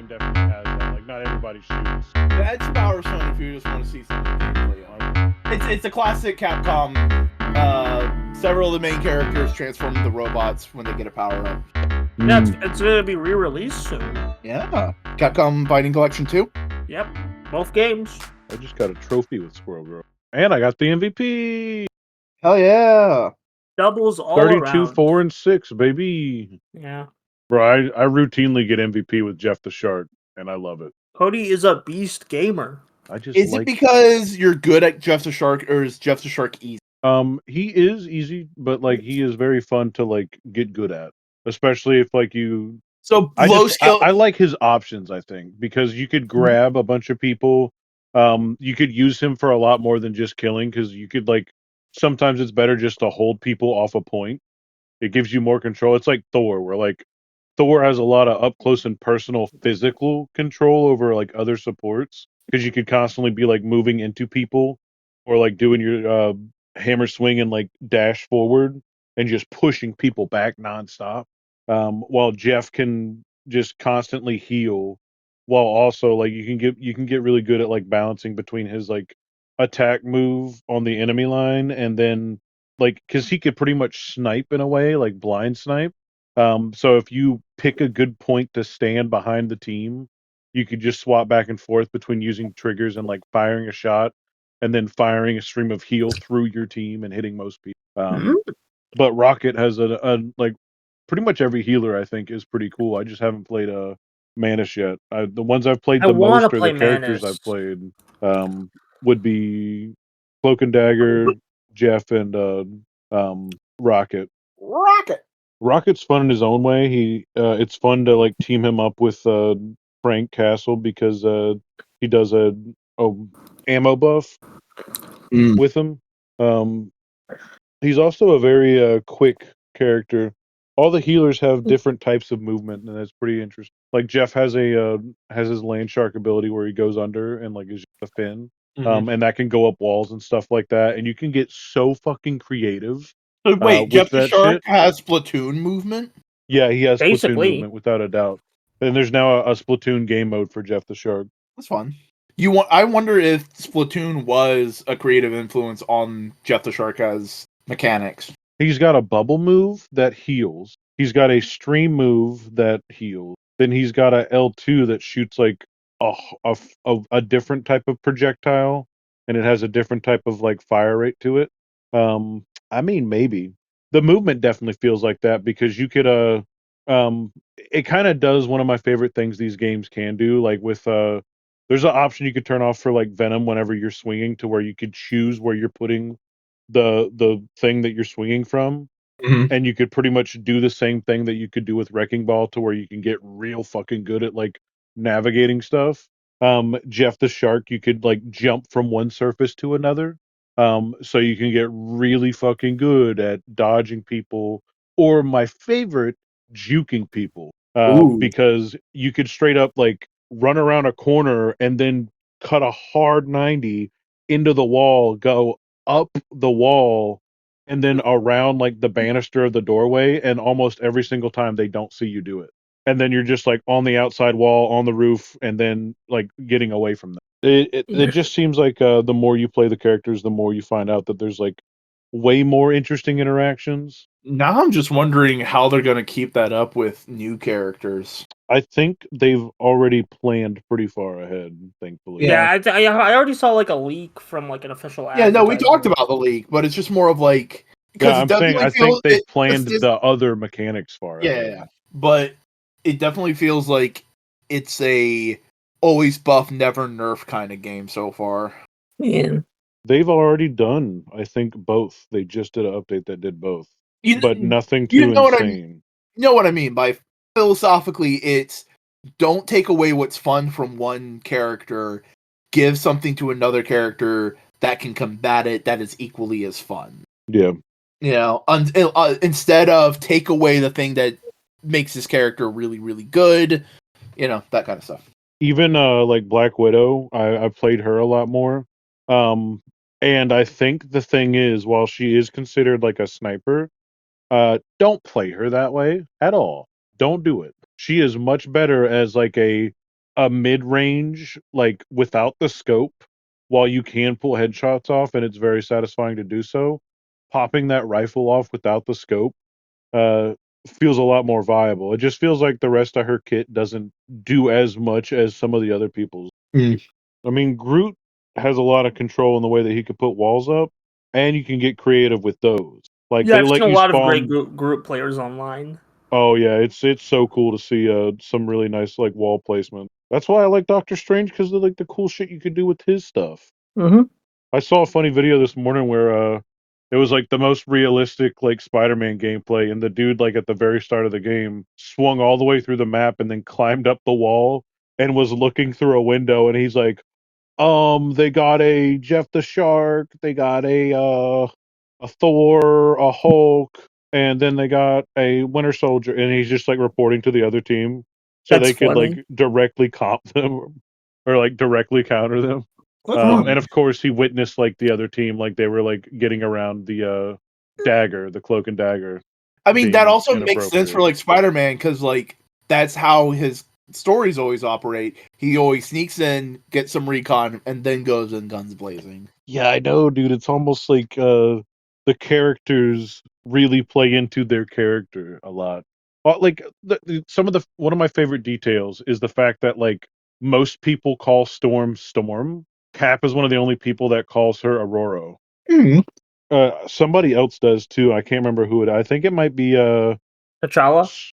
definitely has that. Like, not everybody shoots. The Edge Power Stone, if you just want to see some gameplay on it. It's a classic Capcom. Several of the main characters transform into robots when they get a power up. Yeah, it's going to be re-released soon. Yeah. Capcom Fighting Collection 2? Yep. Both games. I just got a trophy with Squirrel Girl. And I got the MVP! Hell yeah! Doubles all 32, around. 4, and 6, baby! Yeah. Bro, I routinely get MVP with Jeff the Shark, and I love it. Cody is a beast gamer. Is it because you're good at Jeff the Shark, or is Jeff the Shark easy? He is easy, but like he is very fun to like get good at, especially if like you. So low skill. I like his options. I think because you could grab a bunch of people. You could use him for a lot more than just killing because you could like sometimes it's better just to hold people off a point. It gives you more control. It's like Thor, where like Thor has a lot of up close and personal physical control over like other supports because you could constantly be like moving into people or like doing your hammer swing and like dash forward and just pushing people back nonstop. While Jeff can just constantly heal, while also like you can get really good at like balancing between his like attack move on the enemy line and then like because he could pretty much snipe in a way like blind snipe. So if you pick a good point to stand behind the team, you could just swap back and forth between using triggers and like firing a shot and then firing a stream of heal through your team and hitting most people. But Rocket has a like pretty much every healer I think is pretty cool. I just haven't played Manus yet. The ones I've played the most or the characters I've played would be Cloak and Dagger, Jeff, and Rocket. Rocket's fun in his own way. It's fun to like team him up with Frank Castle because he does a ammo buff with him. He's also a very quick character. All the healers have different types of movement, and that's pretty interesting. Like Jeff has his land shark ability where he goes under and like is just a fin, and that can go up walls and stuff like that. And you can get so fucking creative. Wait, Jeff the Shark has Splatoon movement? Yeah, he has Splatoon movement without a doubt. And there's now a Splatoon game mode for Jeff the Shark. That's fun. I wonder if Splatoon was a creative influence on Jeff the Shark as mechanics. He's got a bubble move that heals. He's got a stream move that heals. Then he's got a L2 that shoots like a different type of projectile, and it has a different type of like fire rate to it. I mean, maybe the movement definitely feels like that because you could it kind of does one of my favorite things these games can do. Like with there's an option you could turn off for like Venom whenever you're swinging to where you could choose where you're putting the thing that you're swinging from, and you could pretty much do the same thing that you could do with Wrecking Ball to where you can get real fucking good at like navigating stuff. Jeff the Shark, you could like jump from one surface to another, so you can get really fucking good at dodging people, or my favorite, juking people, because you could straight up like run around a corner and then cut a hard 90 into the wall, go up the wall and then around like the banister of the doorway, and almost every single time they don't see you do it. And then you're just like on the outside wall, on the roof, and then like getting away from them. It just seems like the more you play the characters, the more you find out that there's like way more interesting interactions. Now I'm just wondering how they're going to keep that up with new characters. I think they've already planned pretty far ahead, thankfully. Yeah, I already saw like a leak from like an official ad. Yeah, no, we talked about the leak, but it's just more of like... Yeah, I'm saying I think they've planned the other mechanics far ahead. Yeah, but it definitely feels like it's a always buff, never nerf kind of game so far. Yeah. They've already done, I think, both. They just did an update that did both. But nothing too insane. You know what I mean by philosophically, it's don't take away what's fun from one character, give something to another character that can combat it that is equally as fun. Yeah. You know, instead of take away the thing that makes this character really, really good, you know, that kind of stuff. Even like Black Widow, I played her a lot more. And I think the thing is, while she is considered like a sniper, don't play her that way at all. Don't do it. She is much better as like a a mid-range, like without the scope, while you can pull headshots off, and it's very satisfying to do so, popping that rifle off without the scope uh, feels a lot more viable. It just feels like the rest of her kit doesn't do as much as some of the other people's. Mm. I mean, Groot has a lot of control in the way that he could put walls up, and you can get creative with those. Like Yeah, they I've let seen a you lot of great spawn. group players online. Oh yeah, it's so cool to see some really nice like wall placement. That's why I like Doctor Strange, because of like the cool shit you could do with his stuff. Mm-hmm. I saw a funny video this morning where it was like the most realistic like Spider-Man gameplay, and the dude like at the very start of the game swung all the way through the map and then climbed up the wall and was looking through a window, and he's like, they got a Jeff the Shark, they got a Thor, a Hulk, and then they got a Winter Soldier, and he's just like reporting to the other team so That's they could funny. like directly comp them or like directly counter them. And of course he witnessed like the other team, like they were like getting around the dagger, the cloak and dagger I mean, that being also makes sense for inappropriate. like Spider-Man, because like that's how his stories always operate. He always sneaks in, gets some recon, and then goes in guns blazing. Yeah, I know, dude. It's almost like the characters really play into their character a lot. Like some of the one of my favorite details is the fact that like most people call Storm Storm. Cap is one of the only people that calls her Aurora. Hmm. Somebody else does too. I can't remember who it. I think it might be T'Challa.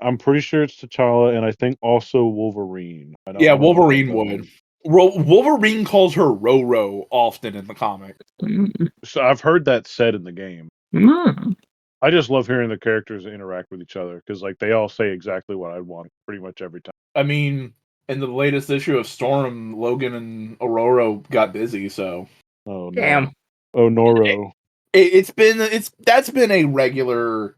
I'm pretty sure it's T'Challa, and I think also Wolverine. Yeah, I don't know about Wolverine that would. one. Wolverine calls her Roro often in the comic. So I've heard that said in the game. Mm. I just love hearing the characters interact with each other because like they all say exactly what I want pretty much every time. I mean, in the latest issue of Storm, Logan and Aurora got busy, so Oh no. Damn. Oh Noro. that's been a regular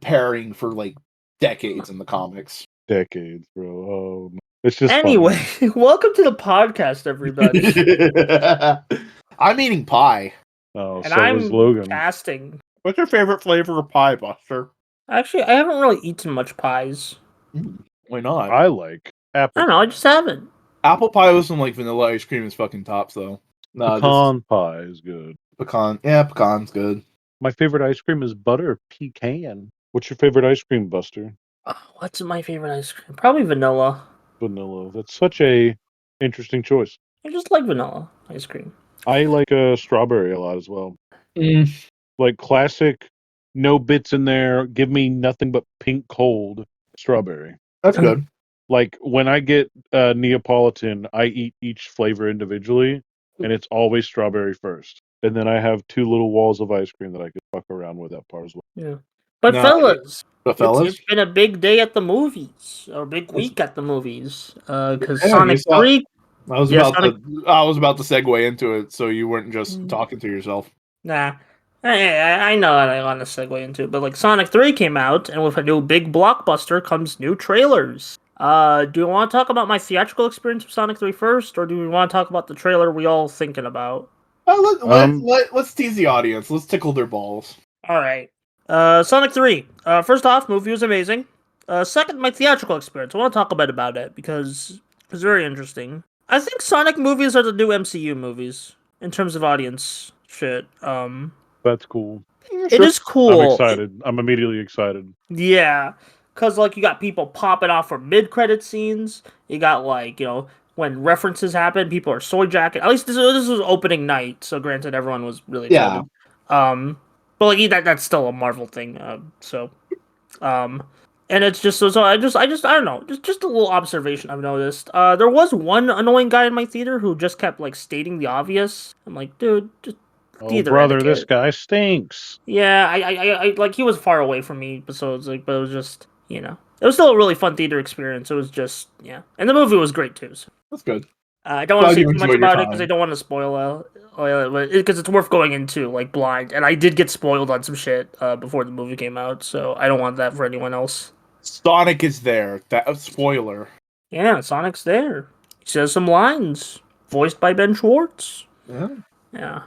pairing for like decades in the comics. Decades, bro. Oh, no. It's just Anyway, funny. welcome to the podcast, everybody. I'm eating pie. Oh, And so is I'm Logan. casting. What's your favorite flavor of pie, Buster? Actually, I haven't really eaten much pies. Why not? I like I apple don't know, I just haven't. Apple pie with some like vanilla ice cream is fucking tops though. No, just pecan pie is good. pecan. Yeah, pecan's good. My favorite ice cream is butter pecan. What's your favorite ice cream, Buster? What's my favorite ice cream? Probably vanilla. Vanilla. That's such a interesting choice. I just like vanilla ice cream. I like strawberry a lot as well. Mm, Like classic, no bits in there. Give me nothing but pink cold strawberry. that's good. Like when I get Neapolitan, I eat each flavor individually, and it's always strawberry first. And then I have two little walls of ice cream that I could fuck around with that part as well. Yeah. But No, fellas, But fellas, it's been a big day at the movies, or a big week at the movies. Because Yeah, you Sonic saw- 3. I was Yeah, about Sonic- I was about to segue into it, so you weren't just Mm. talking to yourself. Nah. I know I want to segue into it, but like Sonic 3 came out, and with a new big blockbuster comes new trailers. Do you want to talk about my theatrical experience with Sonic 3 first, or do we want to talk about the trailer we all thinking about? Let's tease the audience. Let's tickle their balls. Alright. Sonic 3. First off, movie was amazing. Second, my theatrical experience. I want to talk a bit about it because it's very interesting. I think Sonic movies are the new MCU movies in terms of audience shit. That's cool. It is cool. I'm excited. I'm immediately excited. Yeah, because like you got people popping off from mid-credit scenes. You got like when references happen, people are soy jacking. At least this was opening night, so granted everyone was really Yeah. excited. But like that's still a Marvel thing. And it's just so I don't know, just a little observation I've noticed. There was one annoying guy in my theater who just kept like stating the obvious. I'm like, dude, just Oh, either brother, end this it. guy stinks. Yeah, I like he was far away from me, so it's like, but it was just it was still a really fun theater experience. It was just and the movie was great too. So. That's good. I don't want to Glad say you too much enjoyed your about it because time. I don't want to spoil it, because it's worth going into like blind. And I did get spoiled on some shit before the movie came out, so I don't want that for anyone else. Sonic is there. That spoiler. Yeah, Sonic's there. He says some lines, voiced by Ben Schwartz. Yeah. Yeah,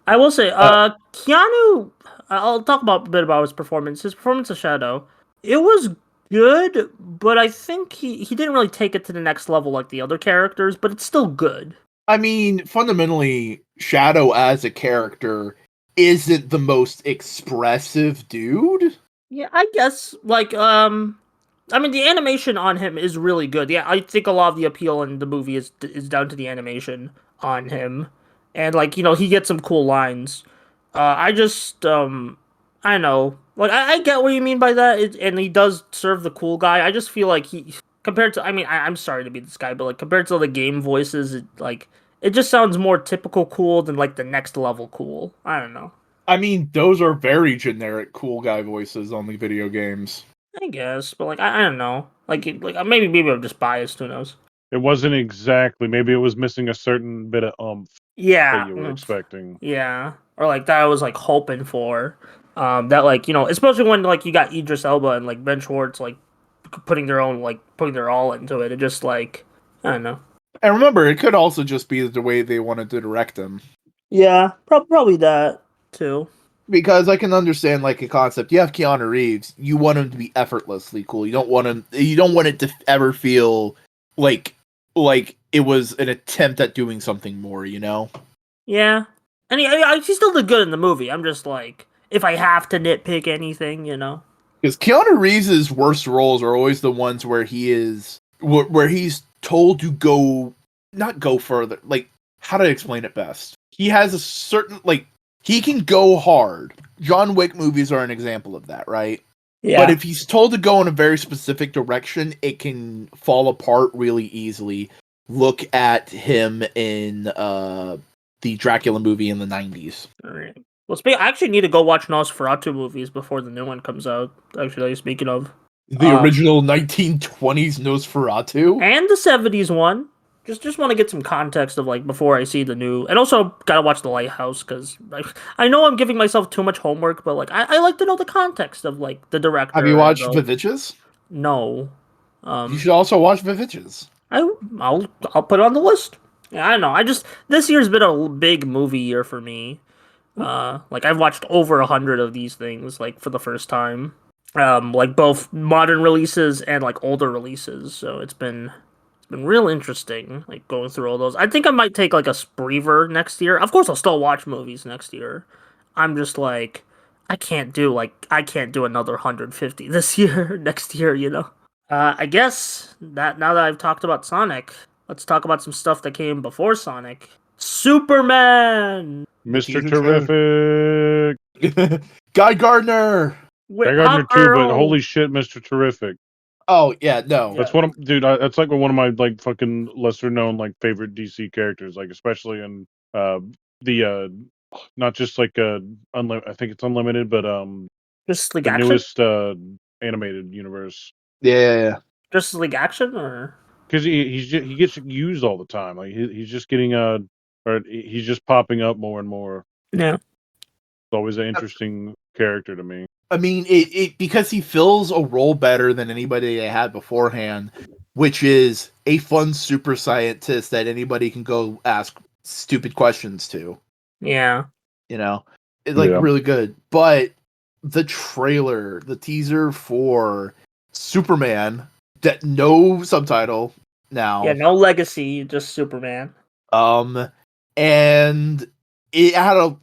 I will say, Keanu. I'll talk about a bit about his performance. His performance of Shadow, it was good, but I think he didn't really take it to the next level like the other characters, but it's still good. I mean, fundamentally, Shadow as a character isn't the most expressive dude. Yeah, I guess I mean the animation on him is really good. Yeah, I think a lot of the appeal in the movie is down to the animation on him. And like, he gets some cool lines. I just I don't know. Like I get what you mean by that, and he does serve the cool guy. I just feel like he compared to I'm sorry to be this guy, but like compared to the game voices, it just sounds more typical cool than like the next level cool. I don't know. I mean, those are very generic cool guy voices on the video games. I guess, but like I don't know. Like maybe I'm just biased. Who knows? It wasn't exactly. Maybe it was missing a certain bit of that Yeah, you were expecting. yeah, or like that I was like hoping for. That like especially when like you got Idris Elba and like Ben Schwartz like putting their all into it. It just like I don't know. And remember, it could also just be the way they wanted to direct him. Yeah, probably that too. Because I can understand like a concept. You have Keanu Reeves, you want him to be effortlessly cool. You don't want it to ever feel like it was an attempt at doing something more, Yeah, and he still did good in the movie. I'm just like, if I have to nitpick anything. Because Keanu Reeves' worst roles are always the ones where where he's told to not go further. Like, how to explain it best? He has a certain he can go hard. John Wick movies are an example of that, right? Yeah. But if he's told to go in a very specific direction, it can fall apart really easily. Look at him in the Dracula movie in the 90s. All right. Well, I actually need to go watch Nosferatu movies before the new one comes out. Actually, speaking of the original 1920s Nosferatu and the 70s one, just want to get some context of like before I see the new, and also gotta watch The Lighthouse because I know I'm giving myself too much homework, but like I like to know the context of like the director. Have you watched Vivitches? No. You should also watch Vivitches. I'll put it on the list. Yeah, I don't know. This year's been a big movie year for me. Like I've watched over 100 of these things like for the first time. Like both modern releases and like older releases. So it's been real interesting, like going through all those. I think I might take like a spreever next year. Of course, I'll still watch movies next year. I'm just like, I can't do another 150 this year, next year. I guess that now that I've talked about Sonic, let's talk about some stuff that came before Sonic. Superman, Mr. Terrific, Guy Gardner. Guy Gardner too, but holy shit, Mr. Terrific. Oh yeah, no, that's one of that's like one of my like fucking lesser known like favorite DC characters, like especially in the not just like I think it's Unlimited, but Justice League the Action? newest animated universe. Yeah. Justice League Action, or because he gets used all the time. Like he's just getting or he's just popping up more and more. Yeah, it's always an interesting character to me. I mean, it because he fills a role better than anybody they had beforehand, which is a fun super scientist that anybody can go ask stupid questions to. Yeah. It's like really good. But the trailer, the teaser for Superman, that no subtitle now. Yeah, no legacy, just Superman. And it had a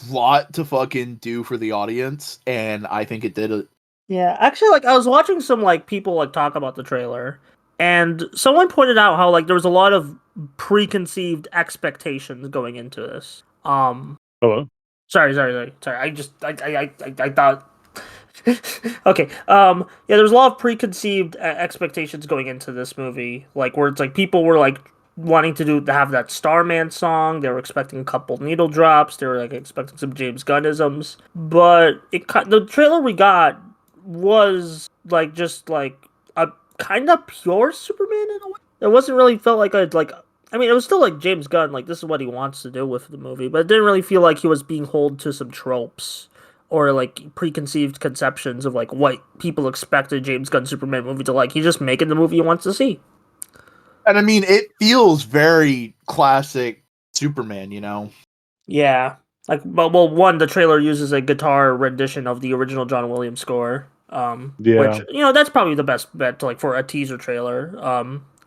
lot to fucking do for the audience, and I think it did it. Yeah, actually, like I was watching some like people like talk about the trailer, and someone pointed out how like there was a lot of preconceived expectations going into this. Hello. Sorry. I thought. Okay. Yeah, there was a lot of preconceived expectations going into this movie, like where it's like people were like wanting to have that Starman song. They were expecting a couple needle drops. They were like expecting some James Gunnisms, but the trailer we got was like just like a kind of pure Superman in a way. It wasn't really felt like I mean, it was still like James Gunn, like this is what he wants to do with the movie, but it didn't really feel like he was being held to some tropes or like preconceived conceptions of like what people expected James Gunn Superman movie to like. He's just making the movie he wants to see. And I mean, it feels very classic Superman, Yeah. Like, well, one, the trailer uses a guitar rendition of the original John Williams score. Which Yeah. that's probably the best bet to, like, for a teaser trailer.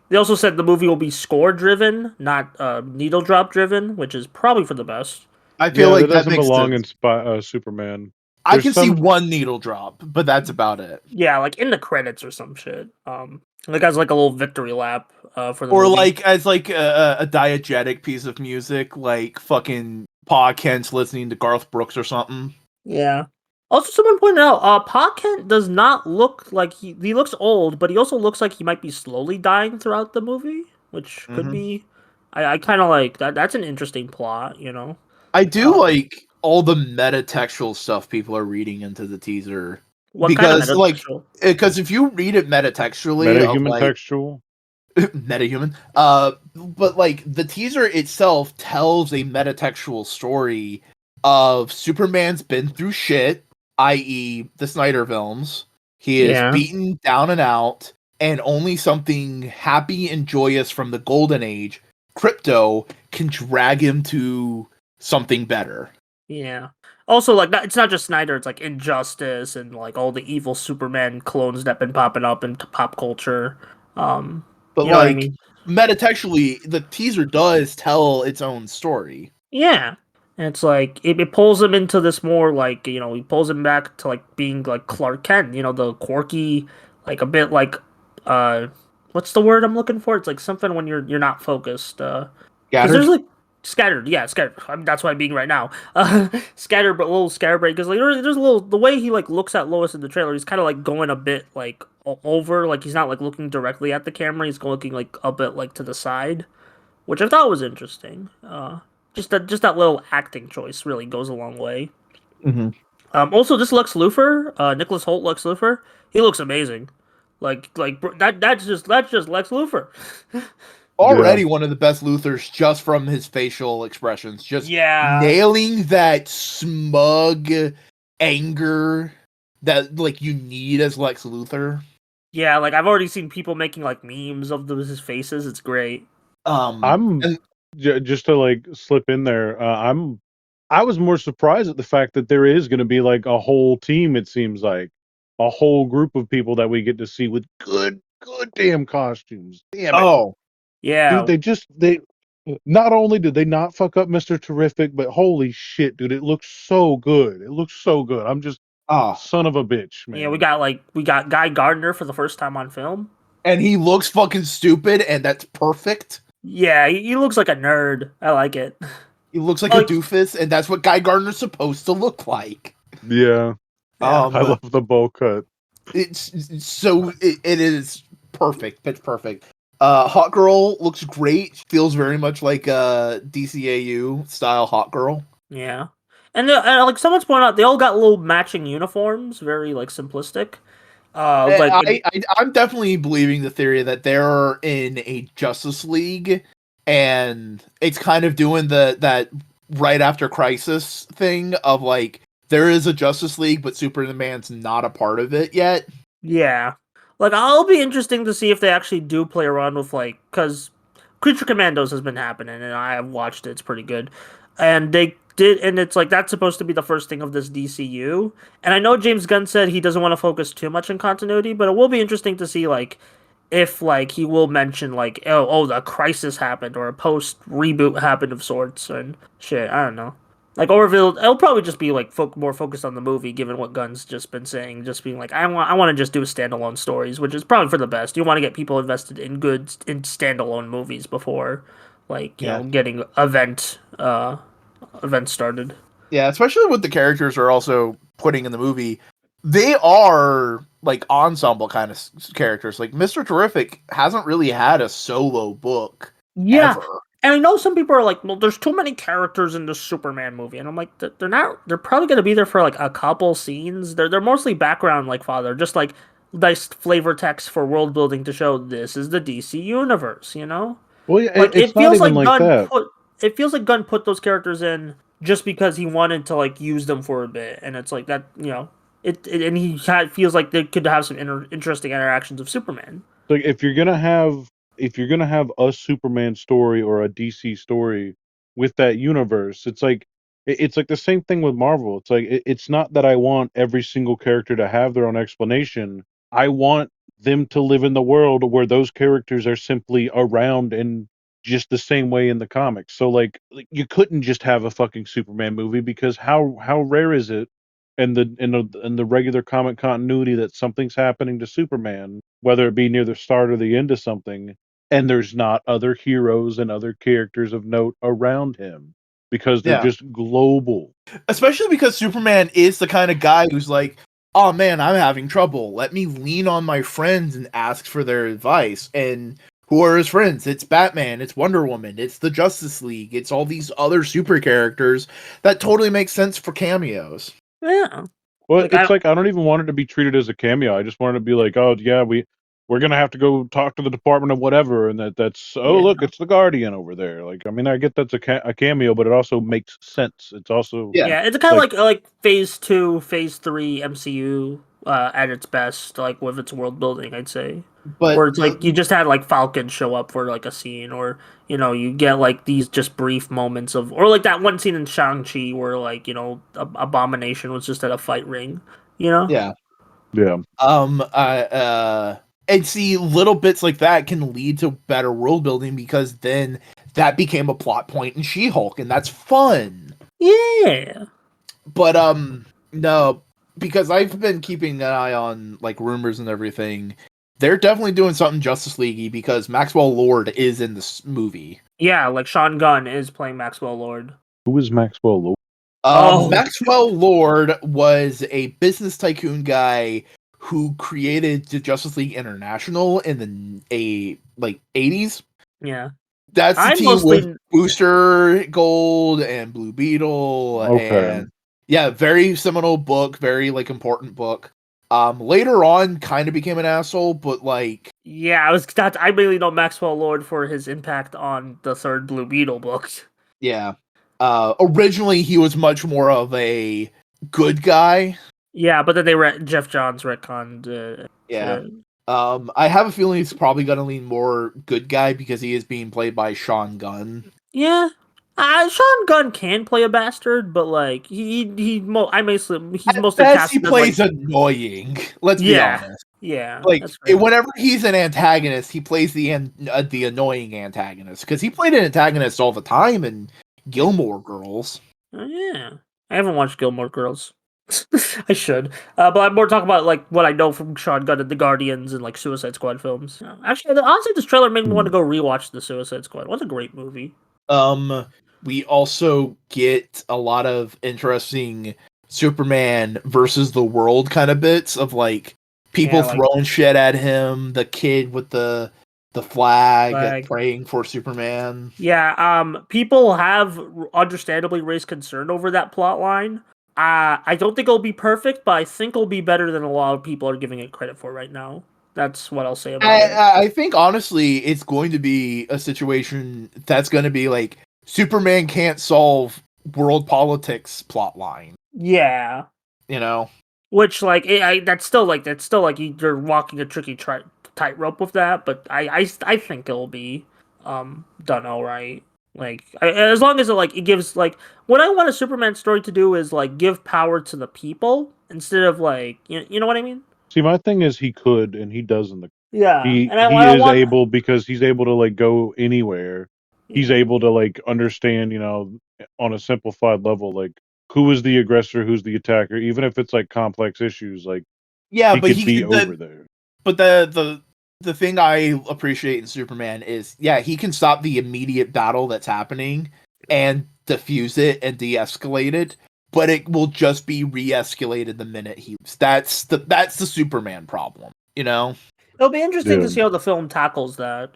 They also said the movie will be score driven, not needle drop driven, which is probably for the best. I feel Yeah, that like that doesn't makes belong sense. in Superman. I There's can see some one needle drop, but that's about it. Yeah, like in the credits or some shit. Like as like a little victory lap for the Or movie. like as like a diegetic piece of music, like fucking Pa Kent's listening to Garth Brooks or something. Yeah. Also, someone pointed out, Pa Kent does not look like he looks old, but he also looks like he might be slowly dying throughout the movie, which could Mhm. be. I kind of like that. That's an interesting plot, you know. I do Uh, like all the metatextual stuff people are reading into the teaser what kind of because metatextual? if you read it metatextually of metahuman like textual. metahuman, but like the teaser itself tells a metatextual story of Superman's been through shit, i.e., the Snyder films. He is Yeah, beaten down and out, and only something happy and joyous from the Golden Age, crypto, can drag him to something better. yeah. Also, like, it's not just Snyder. It's like Injustice and like all the evil Superman clones that been popping up into pop culture. Um, But you know what I like mean? metatextually, the teaser does tell its own story. Yeah. And it's like it pulls him into this more like, he pulls him back to like being like Clark Kent, the quirky, like a bit like uh what's the word I'm looking for? It's like something when you're not focused. Because there's Scattered. like scattered, yeah, scattered. I mean, that's what I'm being right now. Scattered, but a little scatterbrained. Because like there's a little the way he like looks at Lois in the trailer. He's kind of like going a bit like over, like he's not like looking directly at the camera. He's looking like a bit like to the side, which I thought was interesting. Just that little acting choice really goes a long way. Mm-hmm. Also, this Lex Luthor, Nicholas Holt Lex Luthor, he looks amazing. That's just Lex Luthor. Yeah. Already one of the best Luthers just from his facial expressions, just Yeah, nailing that smug anger that like you need as Lex Luthor. yeah. Like I've already seen people making like memes of his faces. It's great. I'm And just to like slip in there. I was more surprised at the fact that there is going to be like a whole team. It seems like a whole group of people that we get to see with good damn costumes. Damn it, oh, dude! Yeah, They not only did they not fuck up Mister Terrific, but holy shit, dude! It looks so good. It looks so good. I'm just ah, son of a bitch, yeah. We man. got Guy Gardner for the first time on film. and he looks fucking stupid, and that's perfect. Yeah, he looks like a nerd. I like it. He looks like a Like, doofus, and that's what Guy Gardner's supposed to look like. Yeah, yeah, I love the bowl cut. It is perfect, pitch perfect. Hot Girl looks great. Feels very much like a DCAU style Hot Girl. yeah. And like someone's pointed out, they all got little matching uniforms, very like simplistic. Like when I'm definitely believing the theory that they're in a Justice League, and it's kind of doing that right after Crisis thing of like there is a Justice League, but Superman's not a part of it yet. Yeah. Like, I'll be interesting to see if they actually do play around with, like, because Creature Commandos has been happening, and I have watched it. It's pretty good. And they did, and it's like, that's supposed to be the first thing of this DCU. And I know James Gunn said he doesn't want to focus too much on continuity, but it will be interesting to see, like, if, like, he will mention, like, the crisis happened, or a post reboot happened of sorts, and shit. I don't know. Like, or if it'll probably just be like more focused on the movie, given what Gunn's just been saying. Just being like, I want to just do standalone stories, which is probably for the best. You want to get people invested in standalone movies before, like, Yeah. getting event started. Yeah, especially with the characters are also putting in the movie. They are like ensemble kind of characters. Like Mr. Terrific hasn't really had a solo book Yeah, ever. and I know some people are like, well, there's too many characters in this Superman movie, and I'm like, they're not. They're probably gonna be there for like a couple scenes. They're mostly background, like father, just like nice flavor text for world building to show this is the DC universe. Well, yeah, Like it's not even like that. It feels like Gunn put those characters in just because he wanted to like use them for a bit, and it's like that. And feels like they could have some interesting interactions of Superman. Like if you're gonna have a Superman story or a DC story with that universe, it's like It's like the same thing with Marvel. It's like it's not that I want every single character to have their own explanation. I want them to live in the world where those characters are simply around and just the same way in the comics. So like you couldn't just have a fucking Superman movie because how rare is it in the regular comic continuity that something's happening to Superman, whether it be near the start or the end of something, and there's not other heroes and other characters of note around him because they're Yeah. just global. Especially because Superman is the kind of guy who's like, oh man, I'm having trouble. Let me lean on my friends and ask for their advice. And who are his friends? It's Batman, it's Wonder Woman, it's the Justice League, it's all these other super characters that totally make sense for cameos. Yeah. Well, Like, it's like I don't even want it to be treated as a cameo. I just want it to be like, oh yeah, we're gonna have to go talk to the Department of whatever, and that's oh Yeah. look, it's the Guardian over there. Like, I mean, I get that's a cameo, but it also makes sense. It's also Yeah. Yeah, it's kind of like like phase 2, phase 3 MCU at its best, like with its world building, I'd say. But Where it's like you just had like Falcon show up for like a scene, or you get like these just brief moments of, or like that one scene in Shang-Chi where like Abomination was just at a fight ring, you know? yeah. yeah. And see, little bits like that can lead to better world building because then that became a plot point in She-Hulk, and that's fun. Yeah. But no, because I've been keeping an eye on like rumors and everything. They're definitely doing something Justice League-y because Maxwell Lord is in this movie. Yeah, like Sean Gunn is playing Maxwell Lord. Who is Maxwell Lord? Maxwell Lord was a business tycoon guy who created the Justice League International in the 80s. Yeah. That's the I'm team mostly- with Booster Gold and Blue Beetle. Okay. And yeah, very seminal book, very like important book. Later on kind of became an asshole, but like Yeah, I really know Maxwell Lord for his impact on the third Blue Beetle book. yeah. Originally he was much more of a good guy. Yeah, but then Jeff Johns retconned. Yeah. I have a feeling he's probably gonna lean more good guy because he is being played by Sean Gunn. Yeah. Sean Gunn can play a bastard, but like he's mostly Best casted he as, plays like, annoying. Let's be Yeah. honest. yeah, Like that's fair. whenever he's an antagonist, he plays the annoying antagonist because he played an antagonist all the time in Gilmore Girls. Yeah, I haven't watched Gilmore Girls. I should, but I'm more talking about like what I know from Sean Gunn and the Guardians and like Suicide Squad films. Actually, honestly, this trailer made me want to go rewatch the Suicide Squad. What's a great movie. We also get a lot of interesting Superman versus the world kind of bits of like people throwing shit at him, the kid with the flag praying for Superman. Yeah, people have understandably raised concern over that plot line. I don't think it'll be perfect, but I think it'll be better than a lot of people are giving it credit for right now. That's what I'll say about it. I think honestly, it's going to be a situation that's going to be like Superman can't solve world politics plot line. Yeah, you know, which like that's still like you're walking a tricky tightrope with that. But I think it'll be done all right. Like as long as it gives like what I want a Superman story to do is like give power to the people instead of like you know what I mean. See, my thing is he could and he does in the Yeah, he and he is able because he's able to like go anywhere. He's able to like understand, on a simplified level, like who is the aggressor, who's the attacker, even if it's like complex issues, like but could be over there. But the thing I appreciate in Superman is, he can stop the immediate battle that's happening and diffuse it and de-escalate it, but it will just be re-escalated the minute that's the Superman problem, It'll be interesting to see how the film tackles that.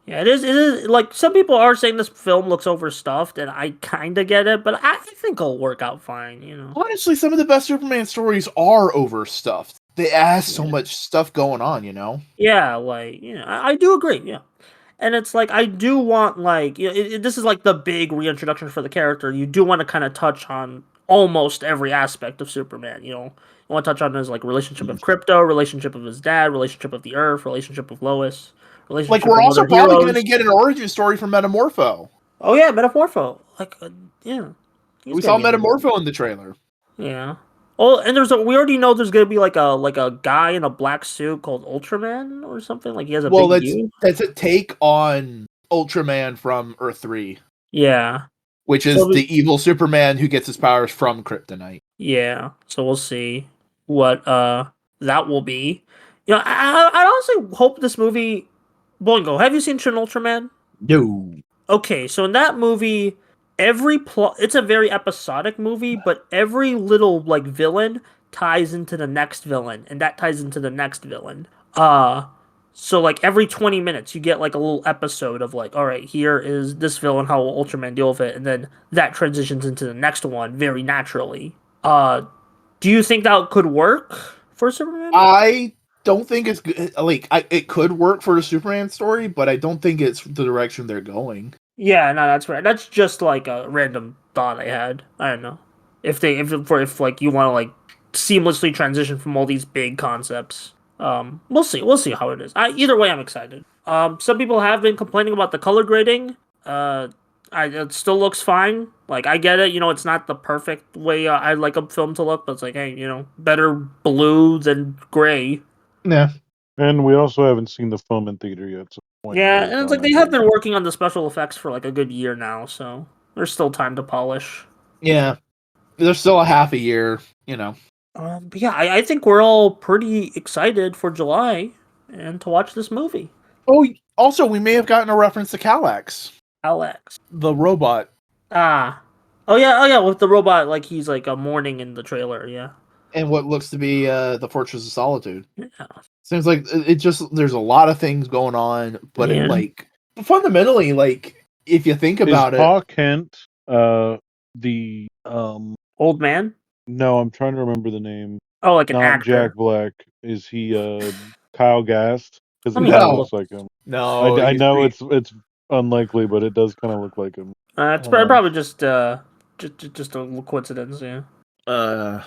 Yeah, it is like some people are saying this film looks overstuffed, and I kind of get it, but I think it'll work out fine, Honestly, some of the best Superman stories are overstuffed. They have so much stuff going on, Yeah, like, I do agree, yeah. And it's like, I do want, like, this is like the big reintroduction for the character. You do want to kind of touch on almost every aspect of Superman, You want to touch on his, like, relationship with Krypto, relationship with his dad, relationship with the Earth, relationship with Lois, relationship we're with also other probably heroes. going to get an origin story from Metamorpho. Oh, yeah, Metamorpho. Like, yeah. We saw Metamorpho in the trailer. Yeah. Oh, and we already know there's gonna be like a guy in a black suit called Ultraman or something. Like he has a big U. That's a take on Ultraman from Earth 3. Yeah. Which is the evil Superman who gets his powers from kryptonite. Yeah. So we'll see what that will be. You know, I honestly hope this movie. Boingo, have you seen Shin Ultraman? No. Okay, so in that movie, every plot, it's a very episodic movie, but every little like villain ties into the next villain, and that ties into the next villain. So like every 20 minutes you get like a little episode of like, all right, here is this villain, how will Ultraman deal with it, and then that transitions into the next one very naturally. Do you think that could work for Superman? I don't think it's good. Like, it could work for a Superman story, but I don't think it's the direction they're going. Yeah, no, that's right. That's just like a random thought I had. I don't know if like you want to like seamlessly transition from all these big concepts. We'll see. We'll see how it is. Either way, I'm excited. Some people have been complaining about the color grading. It still looks fine. Like I get it. You know, it's not the perfect way I'd like a film to look, but it's like, hey, you know, better blue than gray. Yeah. And we also haven't seen the film in theater yet. So yeah, and it's like they have been working on the special effects for like a good year now, so there's still time to polish. Yeah, there's still a half a year, you know. But yeah, I think we're all pretty excited for July and to watch this movie. Oh, also, we may have gotten a reference to Calax. Alex. The robot. Oh yeah, with the robot, like he's like a mourning in the trailer, yeah. And what looks to be the Fortress of Solitude. Yeah. Seems like it just, there's a lot of things going on, but Yeah. it like, fundamentally, like, if you think about is Pa Kent, the old man? No, I'm trying to remember the name. Oh, like an Not actor. Jack Black. Is he Kyle Gast? Because Let it me kind have of a looks look. like him. No, I know it's unlikely, but it does kind of look like him. It's probably just a coincidence, yeah.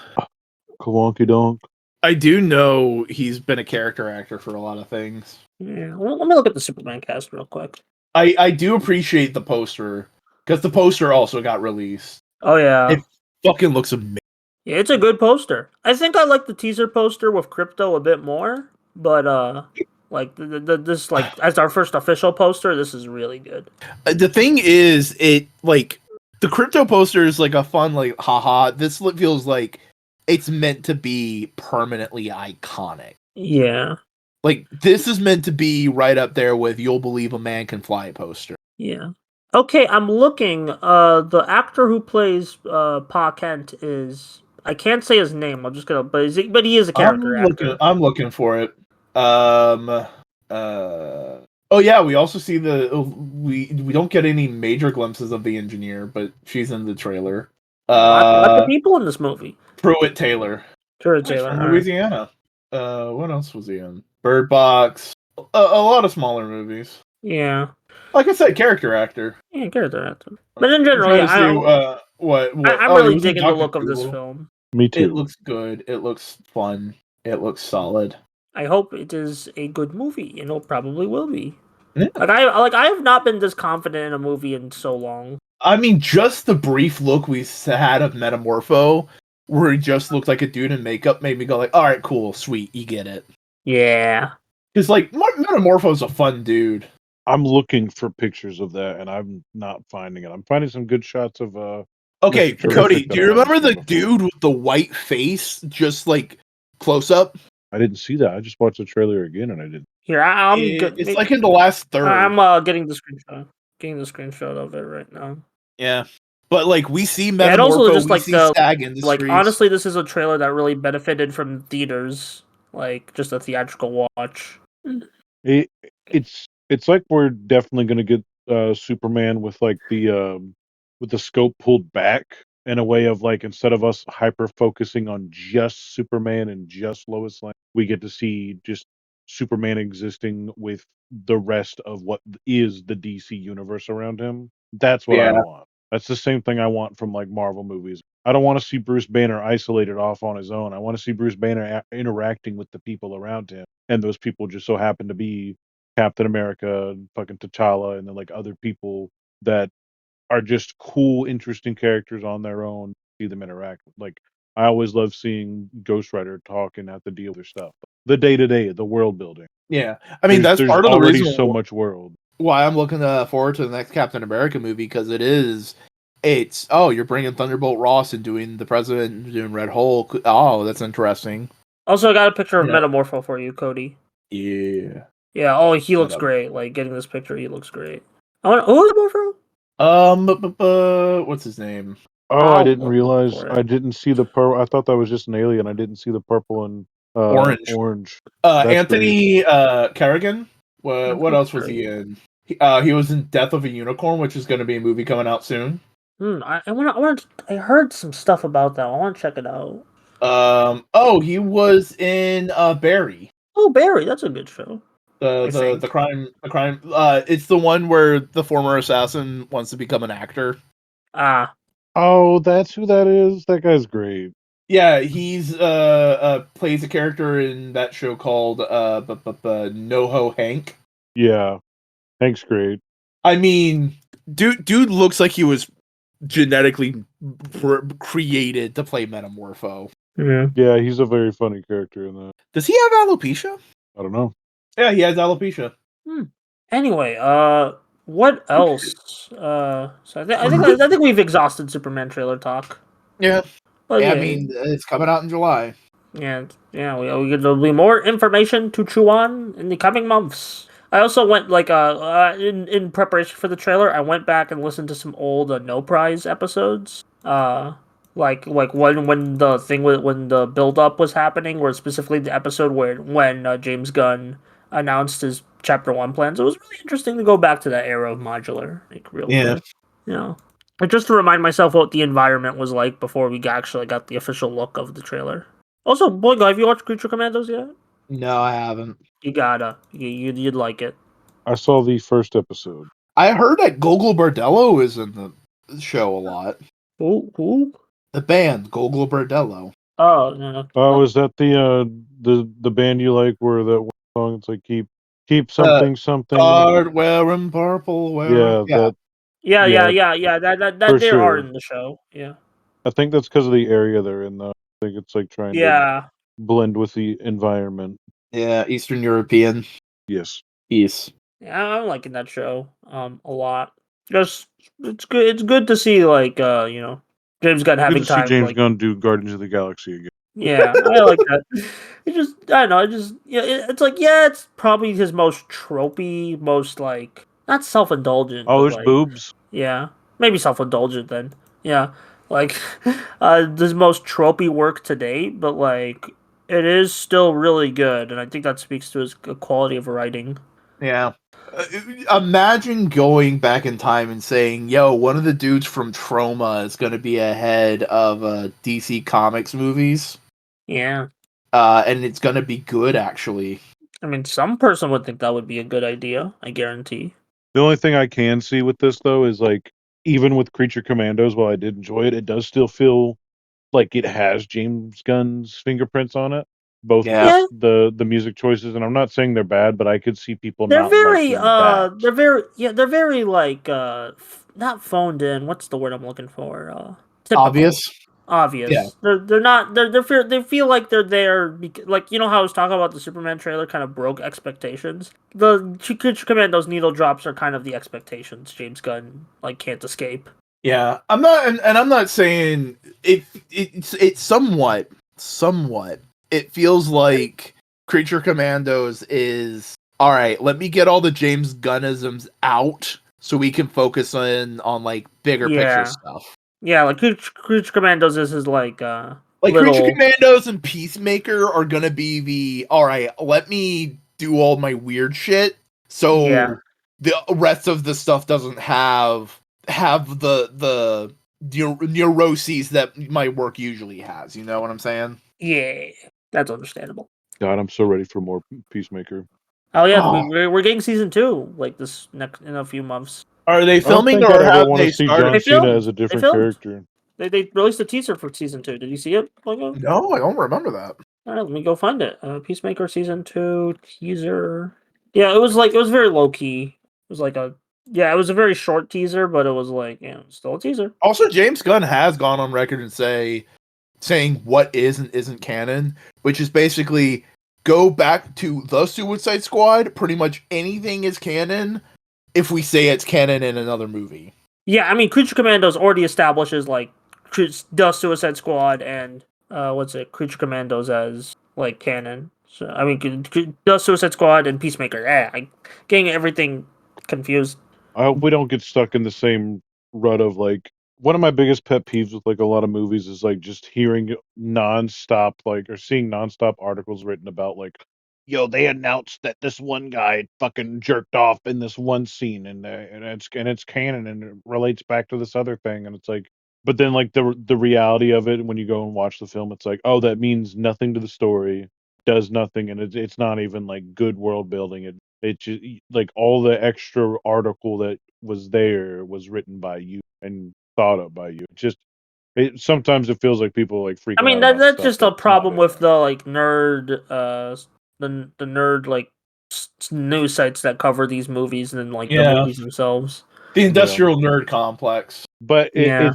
Kawonky donk. I do know he's been a character actor for a lot of things. Yeah, well, let me look at the Superman cast real quick. I do appreciate the poster, because the poster also got released. Oh yeah, it fucking looks amazing. Yeah, it's a good poster. I think I like the teaser poster with Crypto a bit more, but like this like as our first official poster, this is really good. The thing is, it like the Crypto poster is like a fun like haha. This feels like it's meant to be permanently iconic. Yeah. Like, this is meant to be right up there with "You'll Believe a Man Can Fly" poster. Yeah. Okay, I'm looking. The actor who plays Pa Kent is, I can't say his name. I'm just gonna, but he is a character actor. I'm looking for it. Oh yeah, we also see we don't get any major glimpses of the engineer, but she's in the trailer. Lots of people in this movie. Pruitt Taylor. Pruitt Taylor from Louisiana. What else was he in? Bird Box. A lot of smaller movies. Yeah. Like I said, character actor. Yeah, character actor. But in general, I'm really digging the look of this film. Me too. It looks good. It looks fun. It looks solid. I hope it is a good movie, and it probably will be. Yeah. I have not been this confident in a movie in so long. I mean, just the brief look we had of Metamorpho, where he just looked like a dude in makeup, made me go like, all right, cool, sweet, you get it. Yeah. Because, like, Metamorpho's a fun dude. I'm looking for pictures of that, and I'm not finding it. I'm finding some good shots of Okay, Cody, do you remember the dude with the white face, just like close up? I didn't see that. I just watched the trailer again, and I didn't. Here, it's like in the last third. I'm getting the screenshot. Getting the screenshot of it right now. Yeah, but like we see Metamorpho, and also just we like see the Stag Industries. Like honestly, this is a trailer that really benefited from theaters, like just a theatrical watch. It's like we're definitely gonna get Superman with like the scope pulled back in a way of like, instead of us hyper focusing on just Superman and just Lois Lane, we get to see just Superman existing with the rest of what is the DC universe around him. That's what I want. That's the same thing I want from like Marvel movies. I don't want to see Bruce Banner isolated off on his own. I want to see Bruce Banner interacting with the people around him, and those people just so happen to be Captain America, fucking T'Challa, and then like other people that are just cool, interesting characters on their own. See them interact. Like I always love seeing Ghost Rider talk and have to deal with their stuff. The day to day, the world building. Yeah, I mean that's There's part of the already reason so much world. why I'm looking forward to the next Captain America movie, because it's you're bringing Thunderbolt Ross and doing the President and doing Red Hulk. Oh, that's interesting. Also, I got a picture of Yeah. Metamorpho for you, Cody. Yeah. Yeah. Oh, he looks Shut up. great. Like getting this picture, he looks great. I want. Who is Metamorpho? What's his name? Oh, I I'll didn't look realize. for it. I didn't see the purple. I thought that was just an alien. I didn't see the purple and Orange. That's Anthony Kerrigan. What else was he Kerrigan. in? He was in Death of a Unicorn, which is going to be a movie coming out soon. I heard some stuff about that. I want to check it out. He was in Barry. Oh, Barry, that's a good show. The crime. It's the one where the former assassin wants to become an actor. Ah, Oh, that's who that is. That guy's great. Yeah, he's plays a character in that show called NoHo Hank. Yeah, Hank's great. I mean, dude looks like he was genetically created to play Metamorpho. yeah. Yeah, he's a very funny character in that. Does he have alopecia? I don't know. Yeah, he has alopecia. Anyway, what else? So I think we've exhausted Superman trailer talk. Yeah. But I mean, it's coming out in July. Yeah, there'll be more information to chew on in the coming months. I also went in preparation for the trailer. I went back and listened to some old No Prize episodes. Like when the build up was happening, or specifically the episode when James Gunn announced his Chapter 1 plans. It was really interesting to go back to that era of Modular, like real quick. You know, but just to remind myself what the environment was like before we actually got the official look of the trailer. Also, Boy, have you watched Creature Commandos yet? No, I haven't. You gotta. You'd like it. I saw the first episode. I heard that Gogol Bordello is in the show a lot. Who? The band Gogol Bordello. Oh, no. Oh, is that the band you like where that one song it's like keep something something? Card wearing purple wearing. Yeah, that Yeah. That for they are sure. in the show. Yeah. I think that's because of the area they're in, though. I think it's like trying to Yeah. blend with the environment. Yeah, Eastern European. Yes. East. Yeah, I'm liking that show a lot. Just it's good. It's good to see James Gunn Good having to see time. James Gunn do Guardians of the Galaxy again. Yeah, I like that. I don't know. It's probably his most tropey, most like not self-indulgent. Oh, but, there's like, boobs. Yeah, maybe self-indulgent then. Yeah, like his most tropey work to date, but like it is still really good, and I think that speaks to his quality of writing. Yeah. Imagine going back in time and saying, yo, one of the dudes from Troma is going to be ahead of DC Comics movies. Yeah. And it's going to be good, actually. I mean, some person would think that would be a good idea, I guarantee. The only thing I can see with this, though, is like, even with Creature Commandos, while I did enjoy it, it does still feel like it has James Gunn's fingerprints on it. Both Yeah. the music choices, and I'm not saying they're bad, but I could see people They're not very, liking that. they're very like, not phoned in. What's the word I'm looking for? Typical. Obvious. Yeah. They're not. They feel like they're there. Like, you know how I was talking about the Superman trailer kind of broke expectations. The Creature Commandos needle drops are kind of the expectations James Gunn can't escape. Yeah, I'm not saying it's somewhat. It feels like Creature Commandos is all right. Let me get all the James Gunnisms out so we can focus on like bigger picture stuff. Yeah, like Creature Commandos is his little... Creature Commandos and Peacemaker are gonna be the all right. Let me do all my weird shit so the rest of the stuff doesn't have the neuroses that my work usually has. You know what I'm saying? Yeah, that's understandable. God, I'm so ready for more Peacemaker. Oh yeah, we're getting season 2 in a few months. Are they filming or have they started? John Cena as a different character. They released a teaser for season 2. Did you see it? No, I don't remember that. All right, let me go find it. Peacemaker season 2 teaser. Yeah, it was very low key. It was like a Yeah, it was a very short teaser, but it was like, still a teaser. Also, James Gunn has gone on record and saying what is and isn't canon, which is basically go back to the Suicide Squad. Pretty much anything is canon if we say it's canon in another movie. Yeah, I mean, Creature Commandos already establishes like the Suicide Squad and Creature Commandos as like canon. So I mean, the Suicide Squad and Peacemaker. Yeah, I'm getting everything confused. I hope we don't get stuck in the same rut of like one of my biggest pet peeves with like a lot of movies is like just hearing nonstop like or seeing nonstop articles written about like, yo, they announced that this one guy fucking jerked off in this one scene and it's canon and it relates back to this other thing and it's like, but then like the reality of it when you go and watch the film, it's like, oh, that means nothing to the story, does nothing, and it's not even like good world building. It just like all the extra article that was there was written by you and thought up by you. Sometimes it feels like people like I freaking mean, out about that's stuff just a that's not problem in with there. the like nerd, the nerd like news sites that cover these movies and then like the Yeah. movies themselves. The Yeah. industrial nerd complex. But Yeah.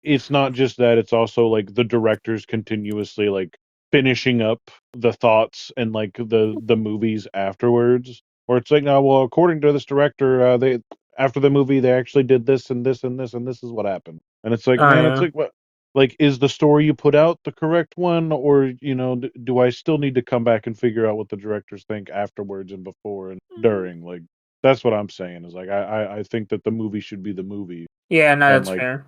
it's not just that. It's also like the directors continuously like finishing up the thoughts and like the movies afterwards. Or it's like, no, well, according to this director, they after the movie they actually did this and this and this and this is what happened. And it's like, Oh man, it's yeah. like what? Like, is the story you put out the correct one, or do I still need to come back and figure out what the directors think afterwards and before and during? Like, that's what I'm saying. Is like, I think that the movie should be the movie, Yeah, no, and that's like fair.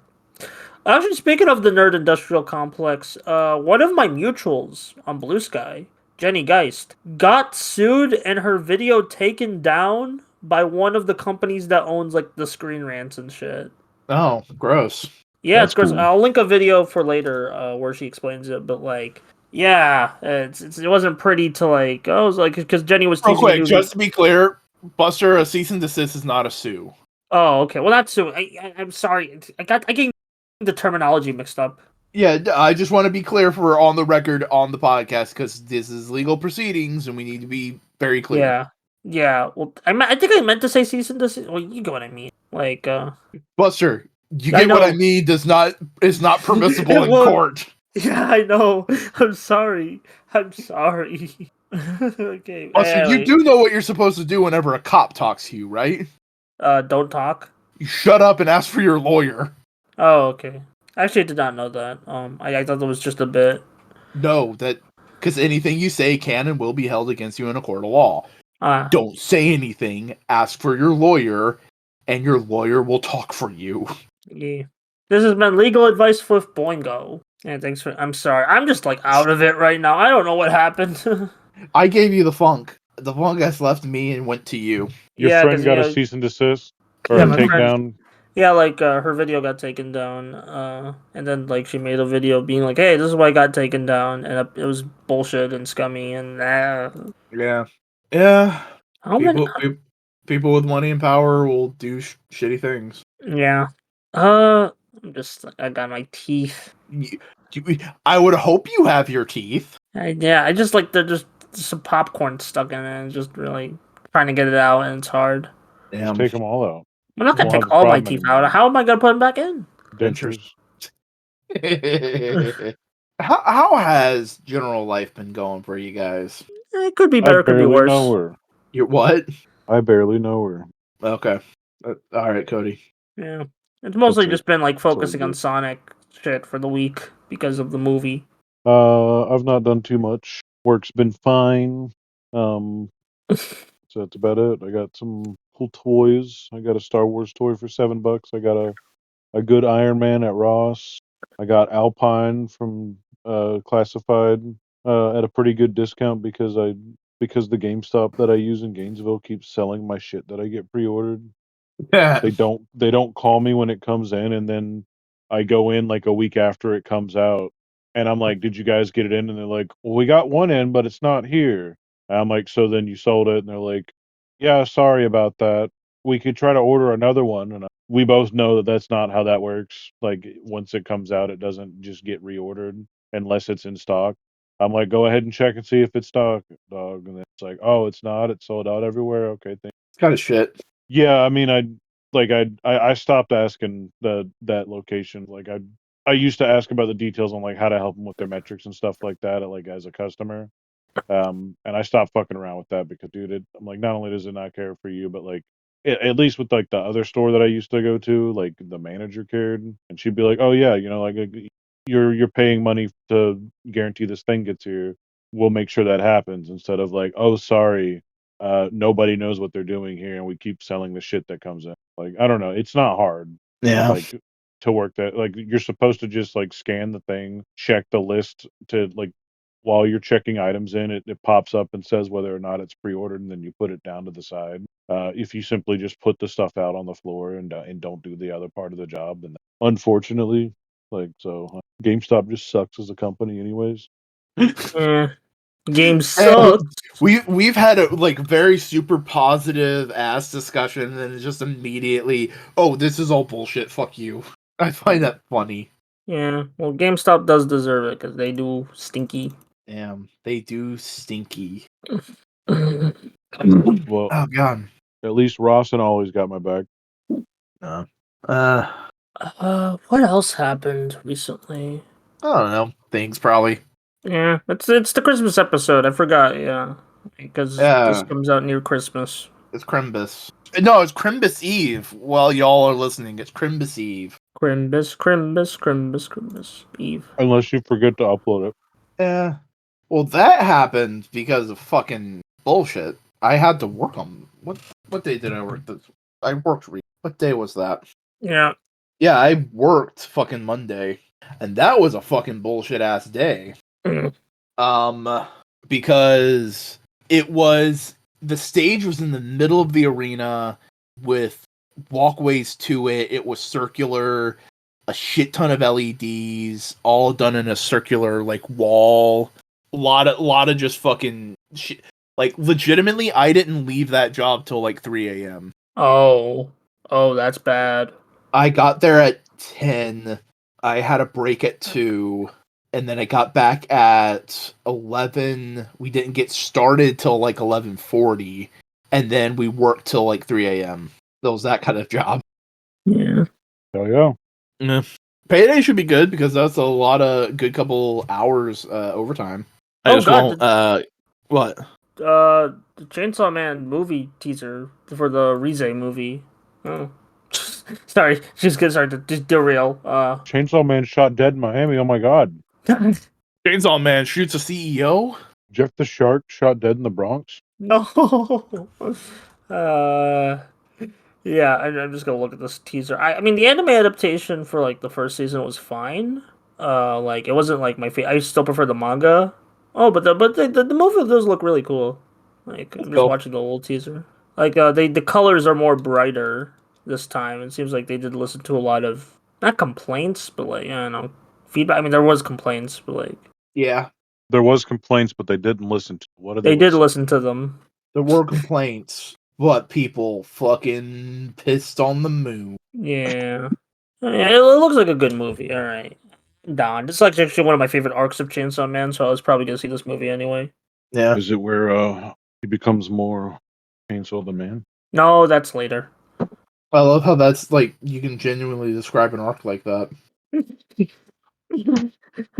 Actually, speaking of the nerd industrial complex, one of my mutuals on Bluesky, Jenny Geist, got sued and her video taken down by one of the companies that owns like the Screen Rants and shit. Oh, gross. Yeah, it's that's gross. cool. I'll link a video for later where she explains it, but like, yeah, it wasn't pretty to like. I was like, because Jenny was Real teasing a quick, new. just to be clear, Buster, a cease and desist is not a sue. Oh, okay. Well, that's sue. I'm sorry. I getting the terminology mixed up. Yeah, I just want to be clear for on the record on the podcast because this is legal proceedings and we need to be very clear. Yeah, yeah. Well, I think I meant to say cease and desist. Well, you get what I mean. Like, Buster, you I get what I know. mean. Is not permissible It in won't. court. Yeah, I know. I'm sorry. I'm sorry. Okay. Buster, you Anyway, do know what you're supposed to do whenever a cop talks to you, right? don't talk. You shut up and ask for your lawyer. Oh, okay. Actually, I did not know that. I thought that was just a bit. No, that because anything you say can and will be held against you in a court of law. Ah, Don't say anything. Ask for your lawyer, and your lawyer will talk for you. yeah. This has been legal advice with Boingo. Yeah, thanks for. I'm sorry. I'm just like out of it right now. I don't know what happened. I gave you the funk. The funk has left me and went to you. Your Yeah, friend because got a cease and desist or yeah, a my friend. takedown. Yeah, like her video got taken down, and then like she made a video being like, "Hey, this is why I got taken down," and it was bullshit and scummy and Yeah. Yeah. how many? People with money and power will do shitty things. Yeah, I'm just I got my teeth. I would hope you have your teeth. I just like they're just some popcorn stuck in it, and just really trying to get it out, and it's hard. Just Damn. take them all out. I'm not You gonna won't have take the all my problem teeth out. anymore. How am I gonna put them back in? Dentures. How has general life been going for you guys? It could be I better, could be barely know worse. her. You what? I barely know her. Okay. All right, Cody. Yeah, it's mostly That's it. just been like That's all focusing on good. Sonic shit for the week because of the movie. I've not done too much. Work's been fine. Um, so that's about it. I got some cool toys. I got a Star Wars toy for $7. I got a good Iron Man at Ross. I got Alpine from Classified at a pretty good discount because the GameStop that I use in Gainesville keeps selling my shit that I get pre-ordered. Yeah. They don't call me when it comes in, and then I go in like a week after it comes out, and I'm like, "Did you guys get it in?" And they're like, "Well, we got one in, but it's not here." And I'm like, "So then you sold it?" And they're like, "Yeah, sorry about that. We could try to order another one." And we both know that that's not how that works. Like once it comes out, it doesn't just get reordered unless it's in stock. I'm like, "Go ahead and check and see if it's stock, dog." And then it's like, "Oh, it's not. It's sold out everywhere." Okay, thank. It's kind of shit. Yeah, I mean, I stopped asking that location. Like I used to ask about the details on like how to help them with their metrics and stuff like that, like as a customer. And I stopped fucking around with that because, dude, I'm like, not only does it not care for you, but like, at least with like the other store that I used to go to, like the manager cared, and she'd be like, oh yeah, like you're paying money to guarantee this thing gets here. We'll make sure that happens instead of like, oh sorry, nobody knows what they're doing here, and we keep selling the shit that comes in. Like I don't know, it's not hard. Yeah. Like to work that, like you're supposed to just like scan the thing, check the list to like while you're checking items in, it pops up and says whether or not it's pre-ordered, and then you put it down to the side. If you simply just put the stuff out on the floor and don't do the other part of the job, then unfortunately, like so, GameStop just sucks as a company, anyways. Yeah. Game And sucks. we've had a like very super positive ass discussion, and then it's just immediately, oh, this is all bullshit. Fuck you. I find that funny. Yeah. Well, GameStop does deserve it because they do stinky. Damn, they do stinky. uh, Well, Oh god. at least Rawson always got my back. Uh, what else happened recently? I don't know. Things probably. Yeah, it's the Christmas episode. I forgot. Yeah, because this Yeah, comes out near Christmas. it's Crimbus. No, it's Crimbus Eve. While y'all are listening, it's Crimbus Eve. Crimbus Eve. Unless you forget to upload it. Yeah. Well, that happened because of fucking bullshit. I had to work on what day did I work this? I worked. What day was that? Yeah. Yeah, I worked fucking Monday, and that was a fucking bullshit ass day. Because it was the stage was in the middle of the arena with walkways to it. It was circular, a shit ton of LEDs, all done in a circular like wall. A lot of just fucking shit. Like legitimately, I didn't leave that job till like 3 a.m. Oh, that's bad. I got there at 10. I had a break at 2. And then I got back at 11. We didn't get started till like 11:40. And then we worked till like 3 a.m. It was that kind of job. Yeah. Hell yeah. Yeah. Payday should be good because that's a lot of good couple hours overtime. I just won't. What? The Chainsaw Man movie teaser for the Rize movie. Oh. Sorry, just get started to derail. Chainsaw Man shot dead in Miami. Oh my god. Chainsaw Man shoots a CEO? Jeff the Shark shot dead in the Bronx. No. Yeah, I'm just gonna look at this teaser. I mean, the anime adaptation for like the first season was fine. Like it wasn't like my favorite. I still prefer the manga. Oh, but the movie does look really cool. Like I'm just Cool. watching the old teaser. Like the colors are more brighter this time. It seems like they did listen to a lot of not complaints, but like I don't know feedback. I mean, there was complaints, but like Yeah. There was complaints, but they didn't listen to. What did they did listen? listen to them. There were complaints, but people fucking pissed on the moon. Yeah. Yeah, it looks like a good movie. All right. Don. This is like actually one of my favorite arcs of Chainsaw Man, so I was probably gonna see this movie anyway. Yeah. Is it where he becomes more Chainsaw the Man? No, that's later. I love how that's like you can genuinely describe an arc like that.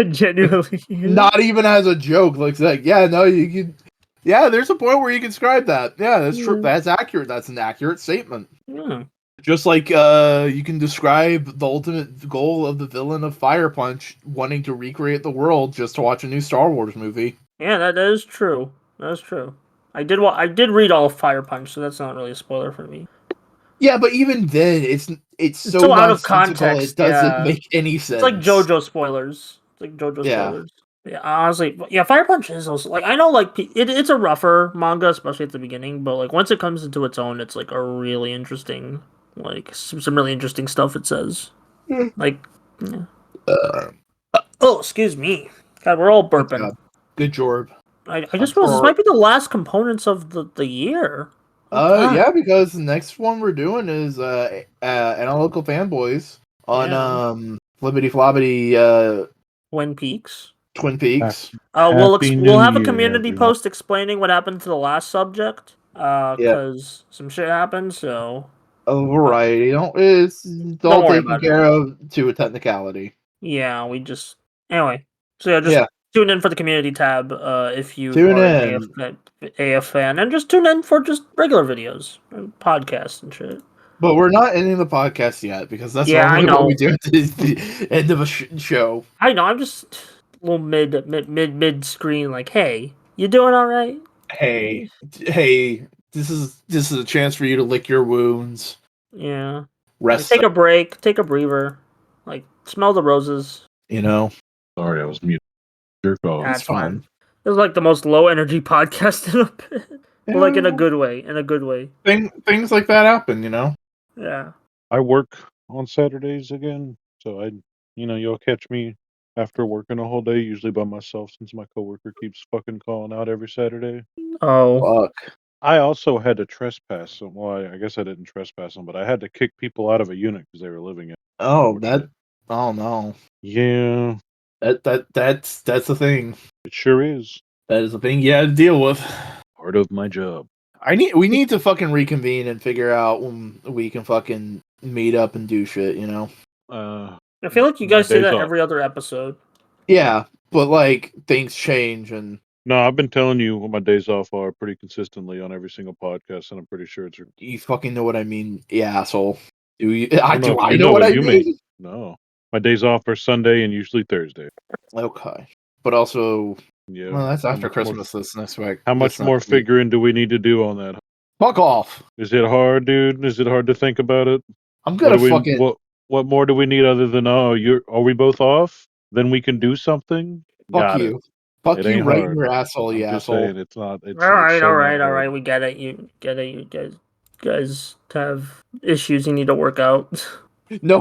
Genuinely. Not even as a joke. Like yeah, no, you can. Yeah, there's a point where you can describe that. Yeah, that's true. That's accurate. That's an accurate statement. Yeah. Just like you can describe the ultimate goal of the villain of Fire Punch wanting to recreate the world just to watch a new Star Wars movie. Yeah, that is true. That's true. I did read all of Fire Punch, so that's not really a spoiler for me. Yeah, but even then, it's so out of nonsensical, context. it doesn't Yeah. make any sense. It's like JoJo spoilers. Spoilers. Yeah, honestly, yeah, Fire Punch is also like I know like it's a rougher manga, especially at the beginning, but like once it comes into its own, it's like a really interesting, like some really interesting stuff. It says, like, yeah. Oh, excuse me, God, we're all burping. Good job. I just realized this might be the last components of the year. Yeah, because the next one we're doing is Analytical Fanboys on Flippity Floppity Twin Peaks. Twin Peaks. We'll Happy have a New community Year, post explaining what happened to the last subject. because some shit happened. So A variety. It's all worry taken about it. care of to a technicality. Yeah, we just anyway. So yeah, just Yeah. tune in for the community tab if you Tune are in. an AF fan, and just tune in for just regular videos and podcasts and shit. But we're not ending the podcast yet because that's Yeah, I normally what know. we do at the end of a show. I know. I'm just a little mid screen. Like, hey, you doing all right? Hey, this is a chance for you to lick your wounds. Yeah. Rest. Take a break. Take a breather. Like, smell the roses. You know, Sorry, I was muted. Jerk off. That's it's fine. It was like the most low energy podcast in a bit. But like in a Yeah. good way. In a good way. Things like that happen. You know. Yeah. I work on Saturdays again, so you'll catch me after working a whole day, usually by myself, since my coworker keeps fucking calling out every Saturday. Oh. Fuck. I also had to trespass some. Well, I guess I didn't trespass them, but I had to kick people out of a unit because they were living in. Oh, oh no. Yeah, That's the thing. it sure is That is the thing you had to deal with. part of my job. We need to fucking reconvene and figure out when we can fucking meet up and do shit, you know? I feel like you My guys say days that off. every other episode. Yeah, but like things change and No, I've been telling you what my days off are pretty consistently on every single podcast, and I'm pretty sure it's. you fucking know what I mean, you asshole. Do you? I don't know if I you know know what I you mean? No, my days off are Sunday and usually Thursday. Okay, but also, Yeah. well, that's How after much more- Christmas this next week. How much more figuring do we need to do on that? Fuck off! Is it hard, dude? Is it hard to think about it? I'm What gonna do we fucking what more do we need other than are we both off? Then we can do something. fuck Got you. it. Fuck It you ain't right in hard. your asshole, I'm you just asshole. saying it's not. It's Alright, so alright, not alright. hard. We get it. You get it. You guys have issues you need to work out. No,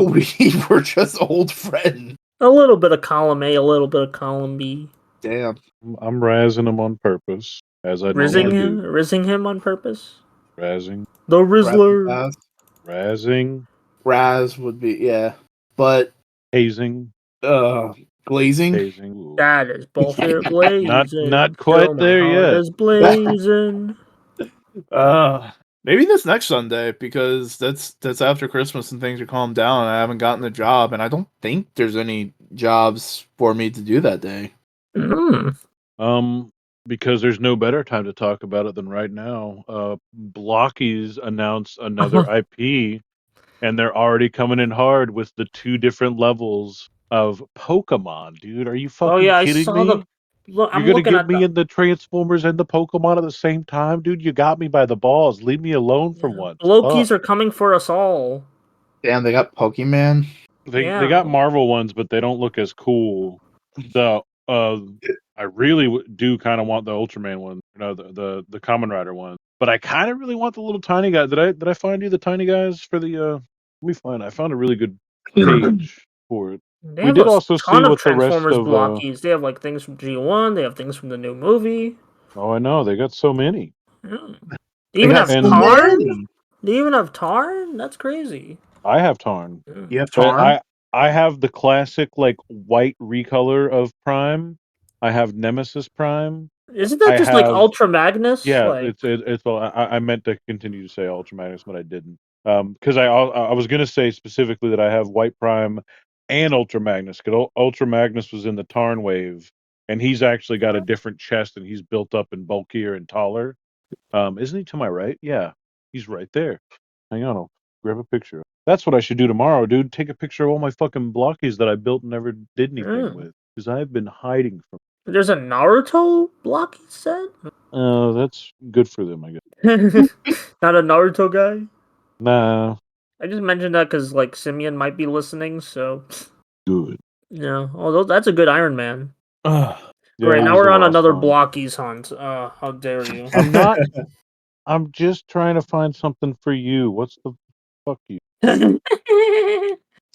we're just old friends. A little bit of column A, a little bit of column B. Damn. I'm razzing him on purpose, as I normally do. Rizzing him on purpose. Razzing, The Rizzler. razzing, Raz would be but hazing, glazing. hazing. Ooh. That is bullshit blazing. Not quite Till my there heart yet. is blazing. Maybe this next Sunday because that's after Christmas and things are calmed down. And I haven't gotten the job, and I don't think there's any jobs for me to do that day. Because there's no better time to talk about it than right now. Blockies announced another IP, and they're already coming in hard with the 2 different levels of Pokemon, dude. Are you fucking I kidding saw me? Look, You're I'm gonna looking get at me in the Transformers and the Pokemon at the same time, dude? You got me by the balls. Leave me alone for once. Loki's are coming for us all. Damn, they got Pokemon. They got Marvel ones, but they don't look as cool. So, I really do kind of want the Ultraman one, the Kamen Rider one. But I kind of really want the little tiny guy. Did I find you the tiny guys for the? Let me find. I found a really good page for it. They We have did a also see ton of what the rest Transformers of. blockies. They have like things from G1. They have things from the new movie. Oh, I know they got so many. They even have so Tarn. many. They even have Tarn. That's crazy. I have Tarn. You have But Tarn? I have the classic like white recolor of Prime. I have Nemesis Prime. Isn't that I just like have Ultra Magnus? Yeah, Like, it's well, I meant to continue to say Ultra Magnus, but I didn't. Because I was gonna say specifically that I have White Prime and Ultra Magnus. Because Ultra Magnus was in the Tarn wave, and he's actually got a different chest, and he's built up and bulkier and taller. Isn't he to my right? Yeah, he's right there. Hang on, I'll grab a picture. That's what I should do tomorrow, dude. Take a picture of all my fucking blockies that I built and never did anything with. Because I've been hiding from. there's a Naruto blocky set? That's good for them, I guess. Not a Naruto guy? Nah. I just mentioned that because like Simeon might be listening, so Good. yeah. Although that's a good Iron Man. Yeah, Great, it now was we're a on lot of another fun. blockies hunt. How dare you? I'm not. I'm just trying to find something for you. What's the fuck you?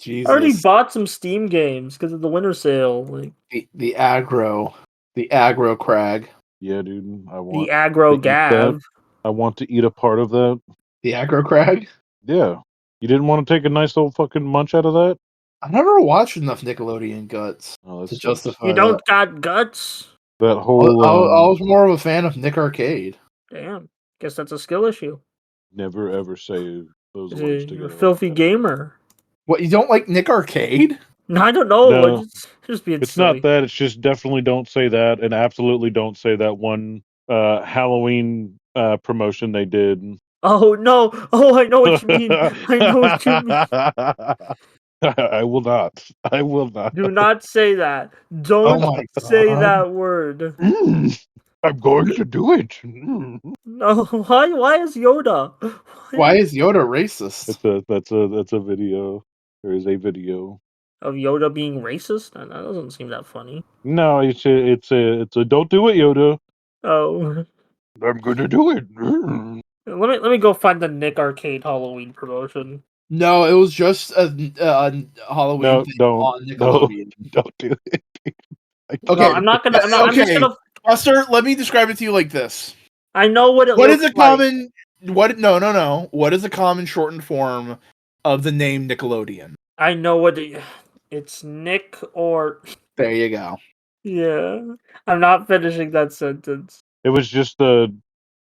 Jesus. I already bought some Steam games because of the winter sale. Like the aggro crag. Yeah, dude. I want the aggro to eat that. gav. I want to eat a part of that. The aggro crag? Yeah. You didn't want to take a nice little fucking munch out of that? I never watched enough Nickelodeon Guts to justify You don't got guts. that whole. I was more of a fan of Nick Arcade. Damn. Guess that's a skill issue. Never ever say those words You're together. a filthy gamer. What, you don't like Nick Arcade? No, I don't know. No. Just being It's silly. not that. It's just definitely don't say that, and absolutely don't say that one Halloween promotion they did. Oh no! Oh, I know what you mean. I know what you mean. I will not. I will not. Do not say that. Oh Don't my say God. that word. I'm going to do it. No, why? Why is Yoda? Why is Yoda racist? That's a video. There is a video. Of Yoda being racist? That doesn't seem that funny. No, it's a don't do it, Yoda. Oh, I'm gonna do it. let me go find the Nick Arcade Halloween promotion. No, it was just a Halloween No, thing don't. on No, Nickelodeon. don't do it. No, I'm not gonna. I'm just Okay. gonna. Buster, let me describe it to you like this. I know what it What looks is a like. common no. What is a common shortened form of the name Nickelodeon? I know what it's Nick or There you go. yeah. I'm not finishing that sentence. It was just the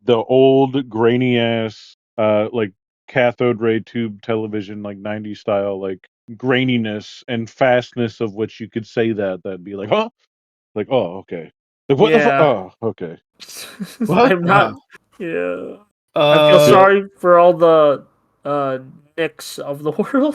old grainy ass like cathode ray tube television, like 90s style, like graininess and fastness of which you could say that'd be like, huh? Like, oh, okay. Like, what the fuck? Yeah. Oh, okay. What? I'm not. Yeah. I Uh, feel sorry for all the Nicks of the world.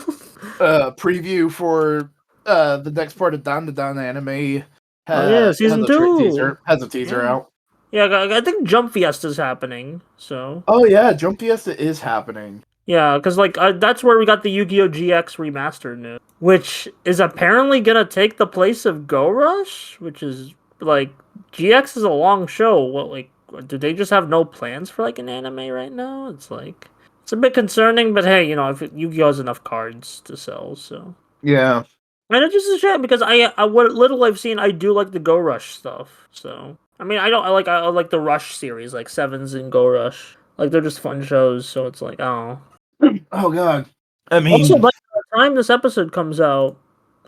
preview for the next part of Dan to Dan anime. Oh yeah, season has a 2. teaser. Has a teaser Yeah. out. Yeah, I think Jump Fiesta's happening. So Oh yeah, Jump Fiesta is happening. yeah, because like that's where we got the Yu-Gi-Oh! GX remastered news, which is apparently gonna take the place of Go Rush, which is like GX is a long show. What like do they just have no plans for like an anime right now? It's like it's a bit concerning, but hey, if Yu-Gi-Oh! Has enough cards to sell, so. Yeah. And it's just a shame because I what little I've seen, I do like the Go Rush stuff. So I mean, I like the Rush series, like Sevens and Go Rush. Like they're just fun shows. So it's like, oh. Oh god. I Also, mean, by the time this episode comes out,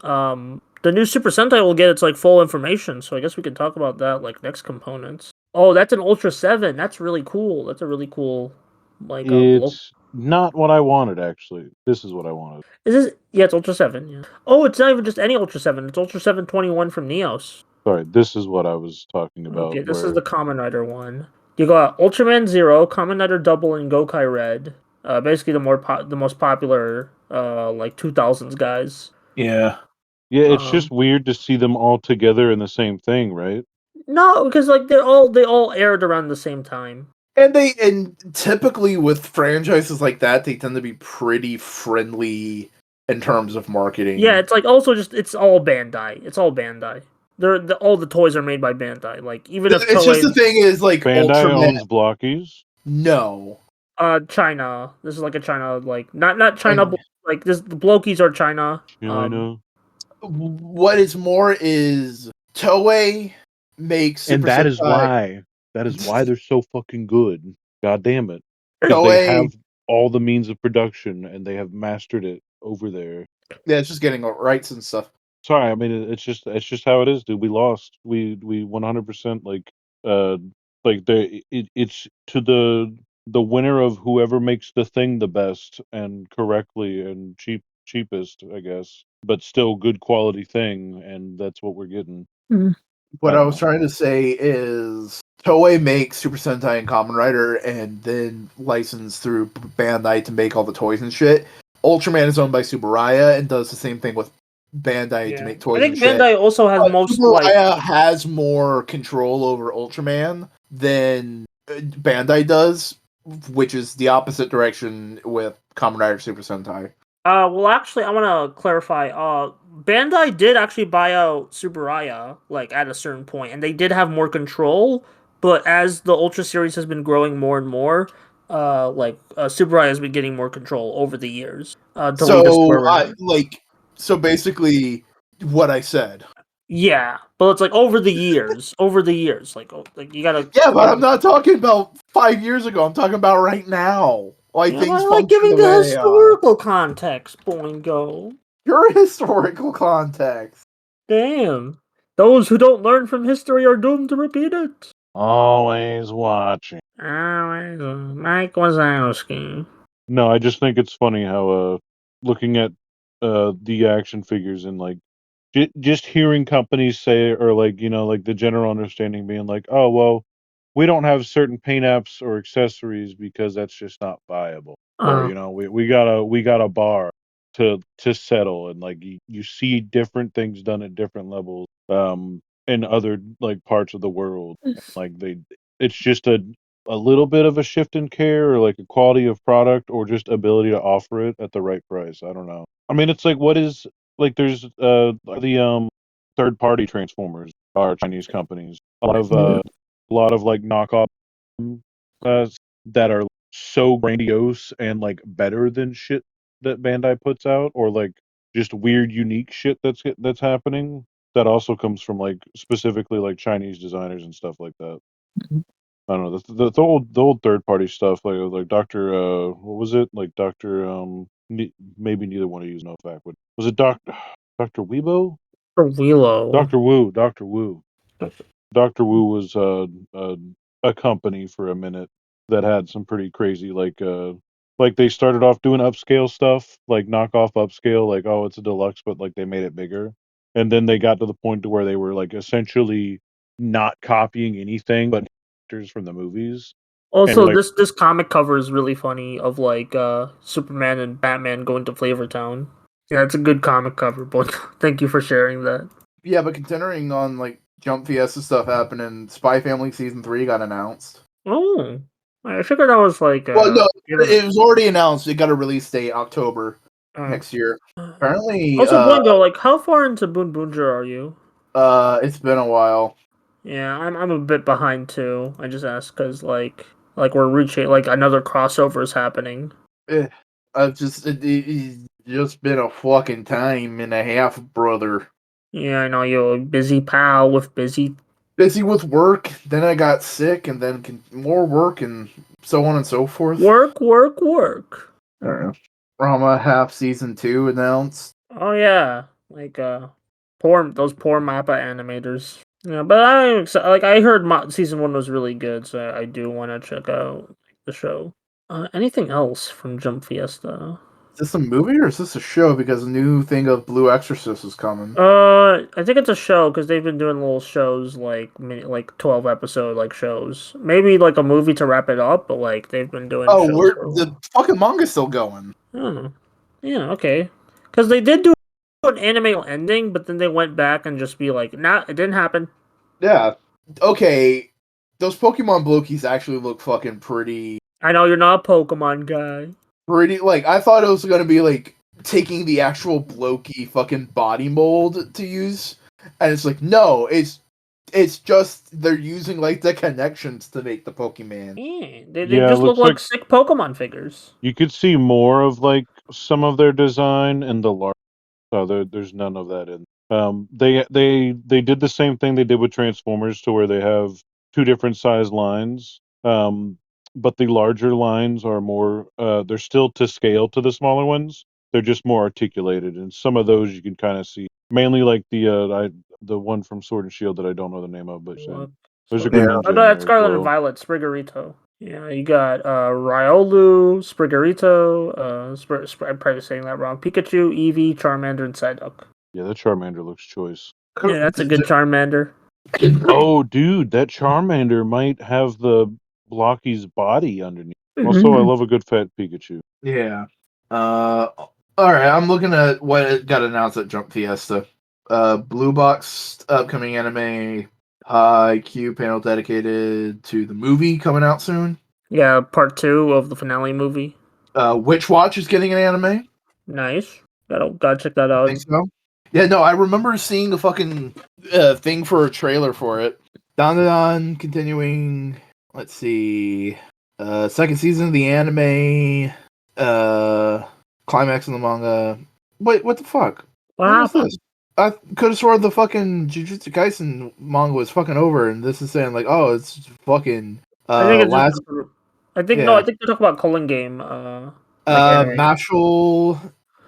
the new Super Sentai will get its like full information. So I guess we can talk about that like next components. Oh, that's an Ultra 7. That's really cool. That's a really cool like It's not what I wanted, actually. This is what I wanted. Is this? Yeah, it's Ultra 7. Yeah. Oh, it's not even just any Ultra 7. It's Ultra 721 from Neos. Sorry, this is what I was talking Okay, about. this is Where the Kamen Rider one. You got Ultraman Zero, Kamen Rider Double, and Gokai Red. Basically the most popular like 2000s guys. yeah. yeah, it's just Um, weird to see them all together in the same thing, right? no, because like they all aired around the same time. And typically with franchises like that, they tend to be pretty friendly in terms of marketing. Yeah, it's like also just it's all Bandai. It's all Bandai. All the toys are made by Bandai. Like even if It's just Toei, the thing is like Bandai Ultraman. owns Blockies. No. China. This is like a China, like not China. And Like this, the Blokies are China. China. what is more is Toei makes Super And that is Sentai. why they're so fucking good. God damn it. Because they Toei, have all the means of production and they have mastered it over there. yeah, it's just getting rights and stuff. Sorry, I mean it's just how it is, dude. We lost. We 100% it's to the winner of whoever makes the thing the best and correctly and cheapest, I guess, but still good quality thing, and that's what we're getting. What I I don't was know. trying to say is Toei makes Super Sentai and Kamen Rider and then license through Bandai to make all the toys and shit. Ultraman is owned by Subaraya and does the same thing with Bandai to Yeah, make I toys think and shit. Bandai also has most like. Subaraya has more control over Ultraman than Bandai does, which is the opposite direction with Kamen Rider Super Sentai. Well, actually, I want to clarify. Bandai did actually buy out Subaraya like at a certain point, and they did have more control. But as the Ultra series has been growing more and more, Subaraya has been getting more control over the years. To lead us to where So, we're at. so basically, what I said. Yeah, but it's like over the years, like you gotta. Yeah, but I'm not talking about 5 years ago. I'm talking about right now. Why Yeah, things I like function giving the the way they are. historical context, Boingo. Your historical context. Damn. Those who don't learn from history are doomed to repeat it. Always watching. Mike Wazowski. No, I just think it's funny how looking at the action figures and like just hearing companies say, or like like the general understanding being like, oh well, we don't have certain paint apps or accessories because that's just not viable, or Uh, we got a bar to settle, and like you see different things done at different levels in other like parts of the world, like it's just a little bit of a shift in care, or like a quality of product, or just ability to offer it at the right price. I don't know. I mean, it's like, what is like there's the third party transformers are Chinese companies. A lot of like knockoff uh, that are so grandiose and like better than shit that Bandai puts out, or like just weird unique shit that's happening that also comes from like specifically like Chinese designers and stuff like that. I don't know, the old third party stuff, like Doctor what was it, like Doctor maybe neither one of you know fact, but was it Doctor Weibo? for Wheelo. Doctor Wu. Doctor Wu was a company for a minute that had some pretty crazy like they started off doing upscale stuff, like knockoff upscale, like, oh, it's a deluxe, but like they made it bigger, and then they got to the point to where they were like essentially not copying anything but actors from the movies, and Also, like, this comic cover is really funny of like Superman and Batman going to Flavor Town. Yeah, it's a good comic cover, but thank you for sharing that. Yeah, but considering on like Jump Fiesta stuff happening, Spy Family season 3 got announced. Oh, I figured that was like Well, no, given. it was already announced. It got a release date October Uh, next year. Apparently, also, Boingo, like, how far into Boon Boonja are you? it's been a while. Yeah, I'm a bit behind too. I just asked because like we're reaching like another crossover is happening. Eh, it's just been a fucking time and a half, brother. Yeah, I know you're a busy pal with busy Busy with work, then I got sick, and then more work, and so on and so forth. work, work, work. I don't know. Rama half season 2 announced. Oh yeah, like poor Mappa animators. Yeah, but like I heard season one was really good, so I do want to check out the show. Anything else from Jump Fiesta? Is this a movie or is this a show? Because a new thing of Blue Exorcist is coming. I think it's a show because they've been doing little shows like like 12 episode like shows. Maybe like a movie to wrap it up, but like they've been doing Oh, shows for a the while. fucking manga's still going. Oh, yeah, okay. Because they did do an anime ending, but then they went back and just be like, nah, it didn't happen. Yeah. Okay. Those Pokemon Blokies actually look fucking pretty. I know you're not a Pokemon guy. Pretty. Like, I thought it was gonna be like taking the actual Bloki fucking body mold to use, and it's like, no, it's just they're using like the connections to make the Pokemon. Yeah, they yeah, it just look looks like like sick Pokemon figures. you could see more of like some of their design in the large. So there's none of that in. They did the same thing they did with Transformers, to where they have two different size lines. But the larger lines are more. They're still to scale to the smaller ones. They're just more articulated, and some of those you can kind of see. Mainly like the one from Sword and Shield that I don't know the name of, but Look. there's a So, Yeah. Greninja in that's there as Scarlet and well. Violet, Spriggerito. Yeah, you got Riolu, Spriggerito, I'm probably saying that wrong. Pikachu, Eevee, Charmander, and Psyduck. Yeah, that Charmander looks choice. Yeah, that's a good Charmander. Oh, dude, that Charmander might have the Blocky's body underneath. Also, I Mhm. love a good fat Pikachu. Yeah. All right. I'm looking at what got announced at Jump Fiesta. Blue Box upcoming anime. Q panel dedicated to the movie coming out soon. Yeah, part two of the finale movie. Witch Watch is getting an anime. Nice. Gotta check that I out. think so. Yeah, no, I remember seeing the fucking thing for a trailer for it. Dandadan continuing. Let's see. Second season of the anime. Climax in the manga. Wait, what the fuck? What What is happened? this? I could have sworn the fucking Jujutsu Kaisen manga was fucking over, and this is saying like, oh, it's fucking I think it's just. last I think no. I yeah think they talk about Culling Game. Like airing. Mashal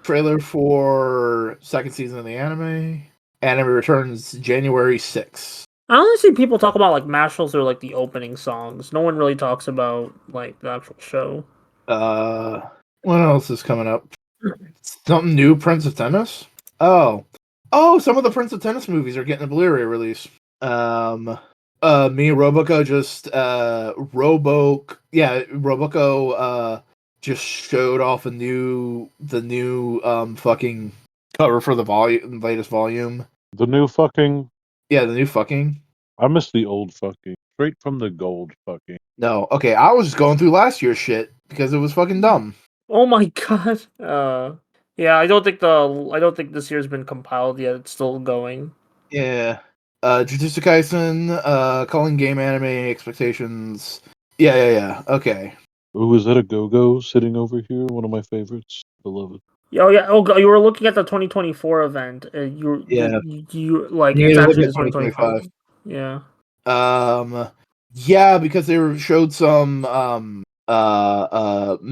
trailer for second season of the anime. Anime returns January 6th. I only see people talk about like mashups or like the opening songs. No one really talks about like the actual show. What else is coming up? Something new, Prince of Tennis? Oh, some of the Prince of Tennis movies are getting a Blu-ray release. Me and Roboco just Roboco just showed off the new fucking cover for the latest volume. The new fucking. Yeah, the new fucking. I miss the old fucking. Straight from the gold fucking. No, okay, I was just going through last year's shit because it was fucking dumb. Oh my god. Yeah, I don't think this year's been compiled yet. It's still going. Yeah. Jujutsu Kaisen, calling game anime expectations. Yeah. Okay. Ooh, is that a go-go sitting over here? One of my favorites. Beloved. Oh yeah. Oh, you were looking at the 2024 event. Yeah. You like You need it's to look actually at the 2025. 2025. Yeah. Yeah, because they showed some me and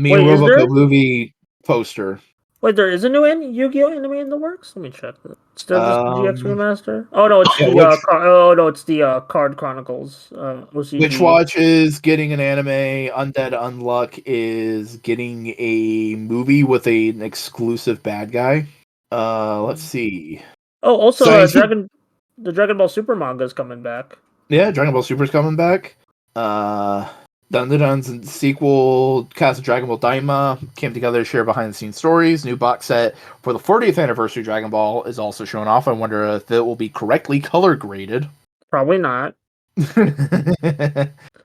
Wait, is Roboco there? movie poster. Wait, there is a new Yu-Gi-Oh anime in the works. Let me check that. Is that just GX Um, remaster? Oh no, it's yeah, the Card Chronicles Witch OCG. Watch is getting an anime. Undead Unluck is getting a movie with an exclusive bad guy. Let's see. Oh, also Science the Dragon Ball Super manga is coming back. Yeah, Dragon Ball Super's coming back. Dun Dun Dun's sequel, Cast of Dragon Ball Daima, came together to share behind the scenes stories. New box set for the 40th anniversary of Dragon Ball is also shown off. I wonder if it will be correctly color graded. Probably not. It's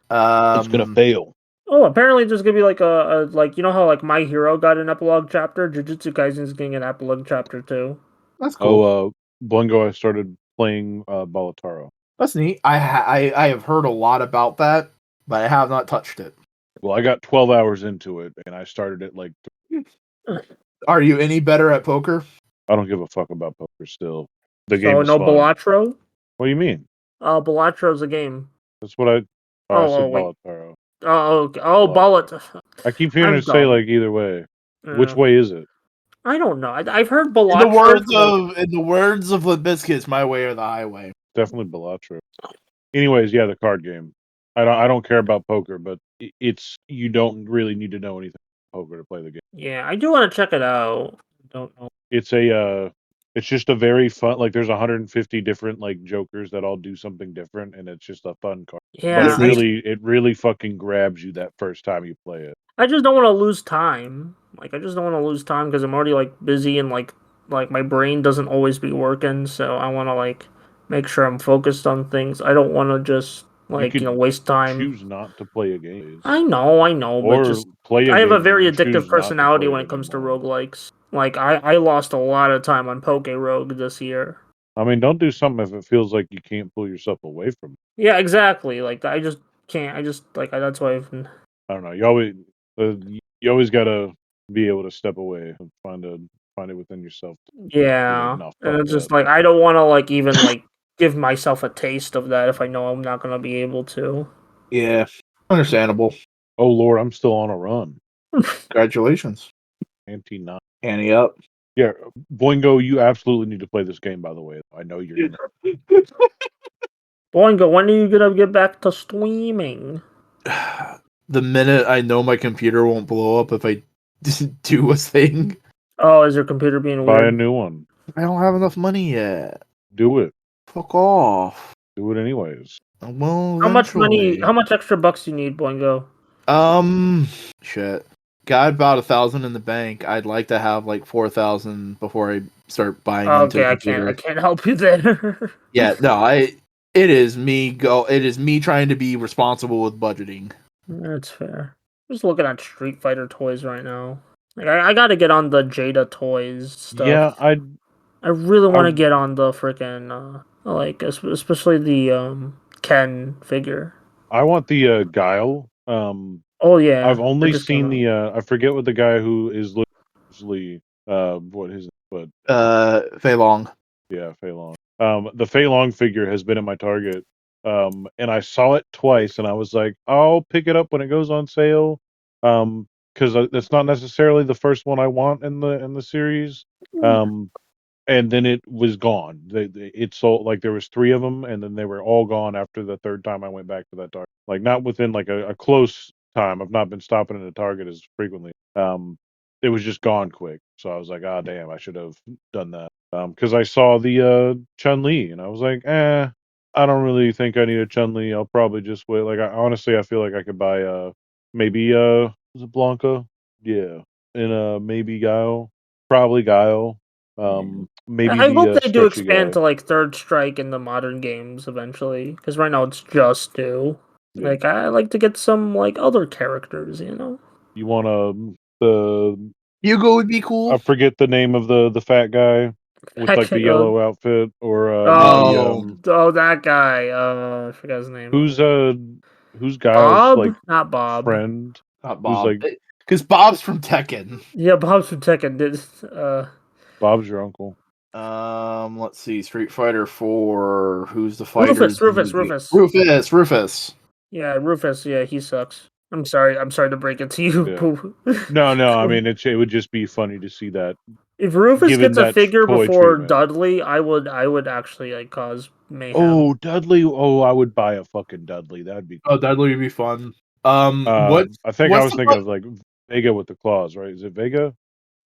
gonna fail. Oh, apparently there's gonna be like a like you know how like My Hero got an epilogue chapter. Jujutsu Kaisen is getting an epilogue chapter too. That's cool. Bungo, I started playing Balataro. That's neat. I have heard a lot about that, but I have not touched it. Well, I got 12 hours into it, and I started it like. Are you any better at poker? I don't give a fuck about poker still. The So game is no fun. Balatro? What do you mean? Ballatro's a game. That's what I. I Oh, said wait. Balataro. Oh, okay. Oh, Balataro. Ballat. I keep hearing I'm it say dumb. like either way. Which Yeah. way is it? I don't know. I've heard In Balatro. the words of Limp Bizkit, my way or the highway. Definitely Balatro. Anyways, yeah, the card game. I don't care about poker, but it's you don't really need to know anything about poker to play the game. Yeah, I do want to check it out. Don't know. It's it's just a very fun. Like there's 150 different like jokers that all do something different, and it's just a fun card. Yeah, But it really fucking grabs you that first time you play it. I just don't want to lose time. Like I just don't want to lose time because I'm already like busy and like my brain doesn't always be working. So I want to like make sure I'm focused on things. I don't want to just like could waste time. Choose not to play a game. I know, but Or just play a I have a game very and addictive choose not to personality play when it it comes to anymore. roguelikes. Like I lost a lot of time on Poke Rogue this year. I mean, don't do something if it feels like you can't pull yourself away from it. Yeah, exactly. Like I just can't. I just like that's why I've been. I don't know. You always gotta be able to step away and find it within yourself. Yeah, No, and fuck it's just that. like I don't want to like even like give myself a taste of that if I know I'm not gonna be able to. Yeah, understandable. Oh Lord, I'm still on a run. Congratulations. Anti-9. Annie up. Yeah, Boingo, you absolutely need to play this game. By the way, I know you're gonna. Boingo, when are you gonna get back to streaming? The minute I know my computer won't blow up if I do a thing. Oh, is your computer being weird? Buy a new one. I don't have enough money yet. Do it. Fuck off. Do it anyways. Well, How much money? eventually. How much extra bucks you need, Boingo? Shit. Got about 1,000 in the bank. I'd like to have like 4,000 before I start buying into a computer. I can't help you there. Yeah, no, it is me trying to be responsible with budgeting. That's fair. I'm just looking at Street Fighter toys right now. Like I gotta get on the Jada toys stuff. Yeah, I really want to get on the freaking like especially the Ken figure. I want the Guile. Oh yeah, I've only seen the I forget what the guy who is usually what his but Fei Long. Yeah, Fei Long. The Fei Long figure has been in my Target. And I saw it twice and I was like, I'll pick it up when it goes on sale. Because it's not necessarily the first one I want in the series. and then it was gone. It sold like there was 3 of them, and then they were all gone after the third time I went back to that Target. Like not within like a close time. I've not been stopping at a Target as frequently. It was just gone quick. So I was like, ah, damn, I should have done that. Because I saw the Chun-Li, and I was like, I don't really think I need a Chun-Li. I'll probably just wait. Like, honestly, I feel like I could buy maybe was it Blanca? Yeah, and maybe Guile, probably Guile. Maybe I hope the they do stretchy expand guy. to like Third Strike in the modern games eventually, because right now it's just two. Yeah. Like I like to get some like other characters, you know. You want the Hugo would be I cool. forget the name of the fat guy with Heck, like the yellow outfit, or maybe Oh. that guy. I forgot his name. who's who's Guile's Bob, like not Bob. friend? Not Who's Bob. like Because Bob's from Tekken. Yeah, Bob's from Tekken. Did Bob's your uncle? Let's see. Street Fighter 4. Who's the fighter? Rufus. Rufus. Yeah, Rufus. Yeah, he sucks. I'm sorry. I'm sorry to break it to you. Yeah. Boo. No. I mean, it would just be funny to see that. If Rufus Given gets a that figure toy before treatment. Dudley, I would actually like cause mayhem. Oh, Dudley! Oh, I would buy a fucking Dudley. That'd be. Oh, Dudley would be fun. I think I what's was the thinking of like Vega with the claws, right? Is it Vega?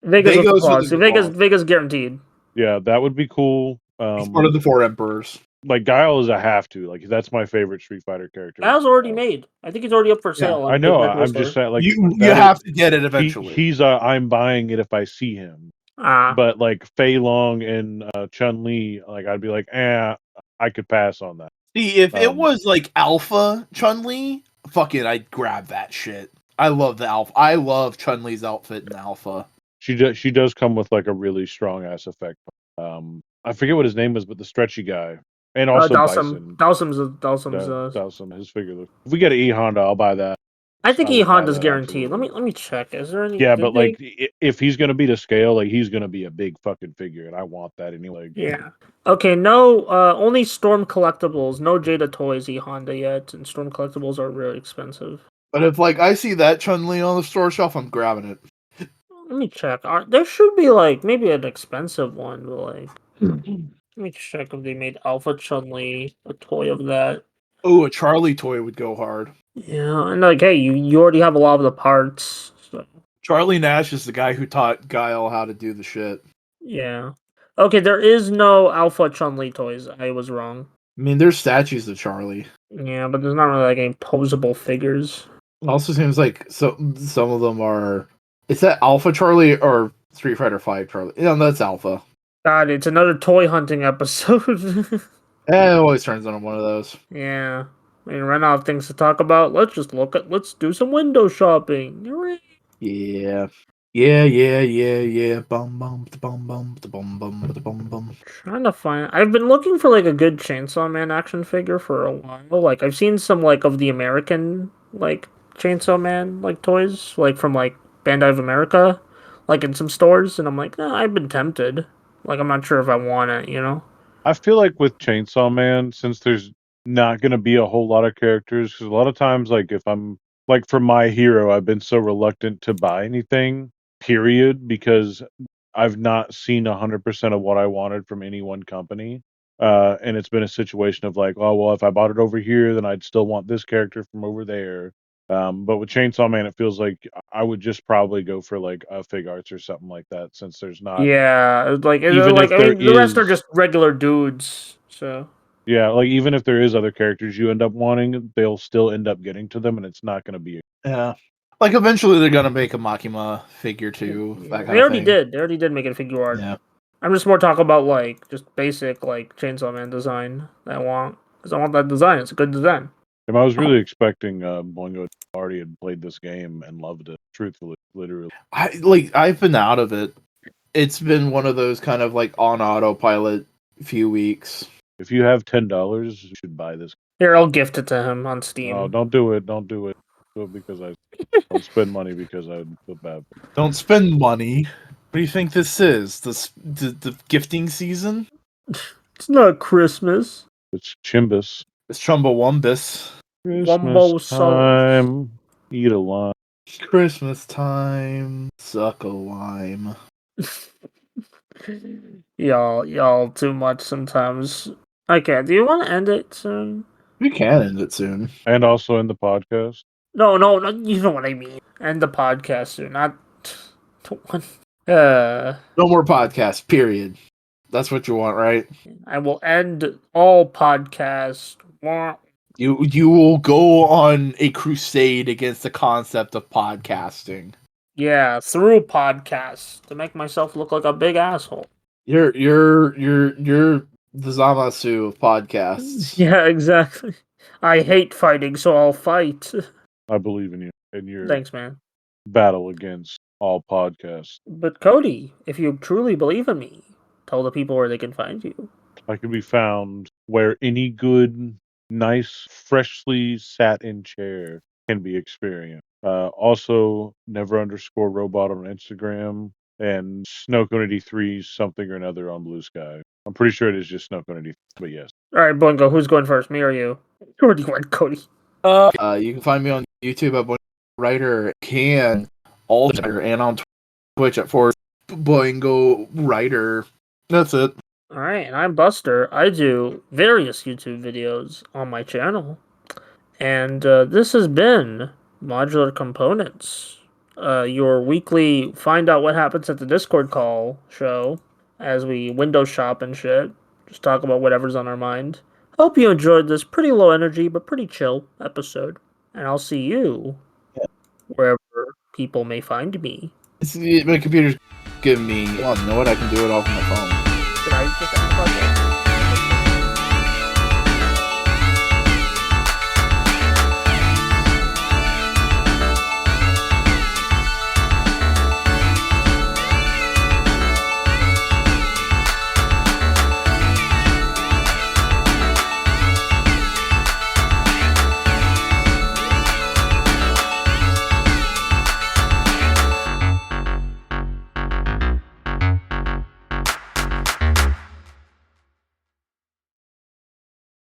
Vega's with the Vega's claws. with the claws. Vega's guaranteed. Yeah, that would be cool. He's part of the 4 Emperors. Like Guile is a have to. Like that's my favorite Street Fighter character. Guile's already made. I think he's already up for sale. I On the know. Retro I'm just Store. saying, like You that have to get it eventually. he's I'm buying it if I see him. But like Fei Long and Chun Li, like I'd be like, I could pass on that. See, if it was like Alpha Chun-Li, fuck it, I'd grab that shit. I love the Alpha. I love Chun-Li's outfit in Alpha. She does come with like a really strong ass effect. I forget what his name was, but the stretchy guy, and also Bison. Dawson's. His figure. If we get an E Honda, I'll buy that. I think I E would buy Honda's that, guaranteed. absolutely. Let me check. Is there any? Yeah, but like if he's gonna be to scale, like he's gonna be a big fucking figure, and I want that anyway. Yeah. Okay. No. Only Storm collectibles. No Jada Toys E Honda yet, and Storm collectibles are really expensive. But if like I see that Chun-Li on the store shelf, I'm grabbing it. Let me check. There should be like maybe an expensive one, but like let me check if they made Alpha Chun-Li a toy of that. Oh, a Charlie toy would go hard. Yeah, and like, hey, you already have a lot of the parts. So. Charlie Nash is the guy who taught Guile how to do the shit. Yeah. Okay, there is no Alpha Chun-Li toys. I was wrong. I mean, there's statues of Charlie. Yeah, but there's not really like any posable figures. It also seems like some of them are. Is that Alpha Charlie or Street Fighter 5 Charlie? Yeah, that's Alpha. God, it's another toy hunting episode. It always turns into one of those. Yeah. I mean, right now, things to talk about. Let's do some window shopping. Hooray. Yeah. Yeah. Bum bum bum bum bum bum bum. Trying to find. I've been looking for like a good Chainsaw Man action figure for a while. Like I've seen some like of the American like Chainsaw Man like toys, like from like Bandai of America, like in some stores, and I'm like, I've been tempted. Like I'm not sure if I want it, you know. I feel like with Chainsaw Man, since there's not going to be a whole lot of characters, because a lot of times, like if I'm like for My Hero, I've been so reluctant to buy anything, period, because I've not seen 100% of what I wanted from any one company. And it's been a situation of like, oh, well, if I bought it over here, then I'd still want this character from over there. But with Chainsaw Man, it feels like I would just probably go for like a Fig Arts or something like that, since there's not. Yeah, like Even like if I mean, there the rest are is- just regular dudes. So Yeah, like even if there is other characters you end up wanting, they'll still end up getting to them, and it's not going to be. Yeah. Like eventually they're gonna make a Makima figure too. That kind they already of thing. did. They already did make a figure art. Yeah. I'm just more talking about like just basic like Chainsaw Man design that I want because I want that design. It's a good design. And I was really expecting Boingo already had played this game and loved it. Truthfully, literally. I've been out of it. It's been one of those kind of like on autopilot few weeks. If you have $10, you should buy this. Here, I'll gift it to him on Steam. Oh, don't do it! Don't do it! Do it because I don't spend money because I feel bad. Don't spend money. What do you think this is? The gifting season? It's not Christmas. It's Chimbus. It's Chumbawumbus. Wumbo Christmas time. Eat a lime. Christmas time. Suck a lime. Y'all too much sometimes. Okay, do you want to end it soon? We can end it soon. And also in the podcast. No, you know what I mean. End the podcast soon, not the one. No more podcasts, period. That's what you want, right? I will end all podcasts. You will go on a crusade against the concept of podcasting. Yeah, through podcasts to make myself look like a big asshole. You're the Zamasu of podcasts. Yeah, exactly. I hate fighting, so I'll fight. I believe in you and your Thanks, man. battle against all podcasts. But Cody, if you truly believe in me, tell the people where they can find you. I can be found where any good, nice, freshly sat in chair can be experienced. Also, never_robot on Instagram and Snow83 something or another on Blue Sky. I'm pretty sure it is just Snow83, but yes. All right, Boingo, who's going first, me or you? Where do you want, Cody? You can find me on YouTube at Writer can also and on Twitch at Boingo Writer. That's it. All right, and I'm Buster. I do various YouTube videos on my channel. And this has been Modular Components, your weekly find out what happens at the Discord call show as we window shop and shit. Just talk about whatever's on our mind. Hope you enjoyed this pretty low energy but pretty chill episode. And I'll see you wherever people may find me. My computer's giving me. Oh, you know what? I can do it off my phone. Did I just act like that?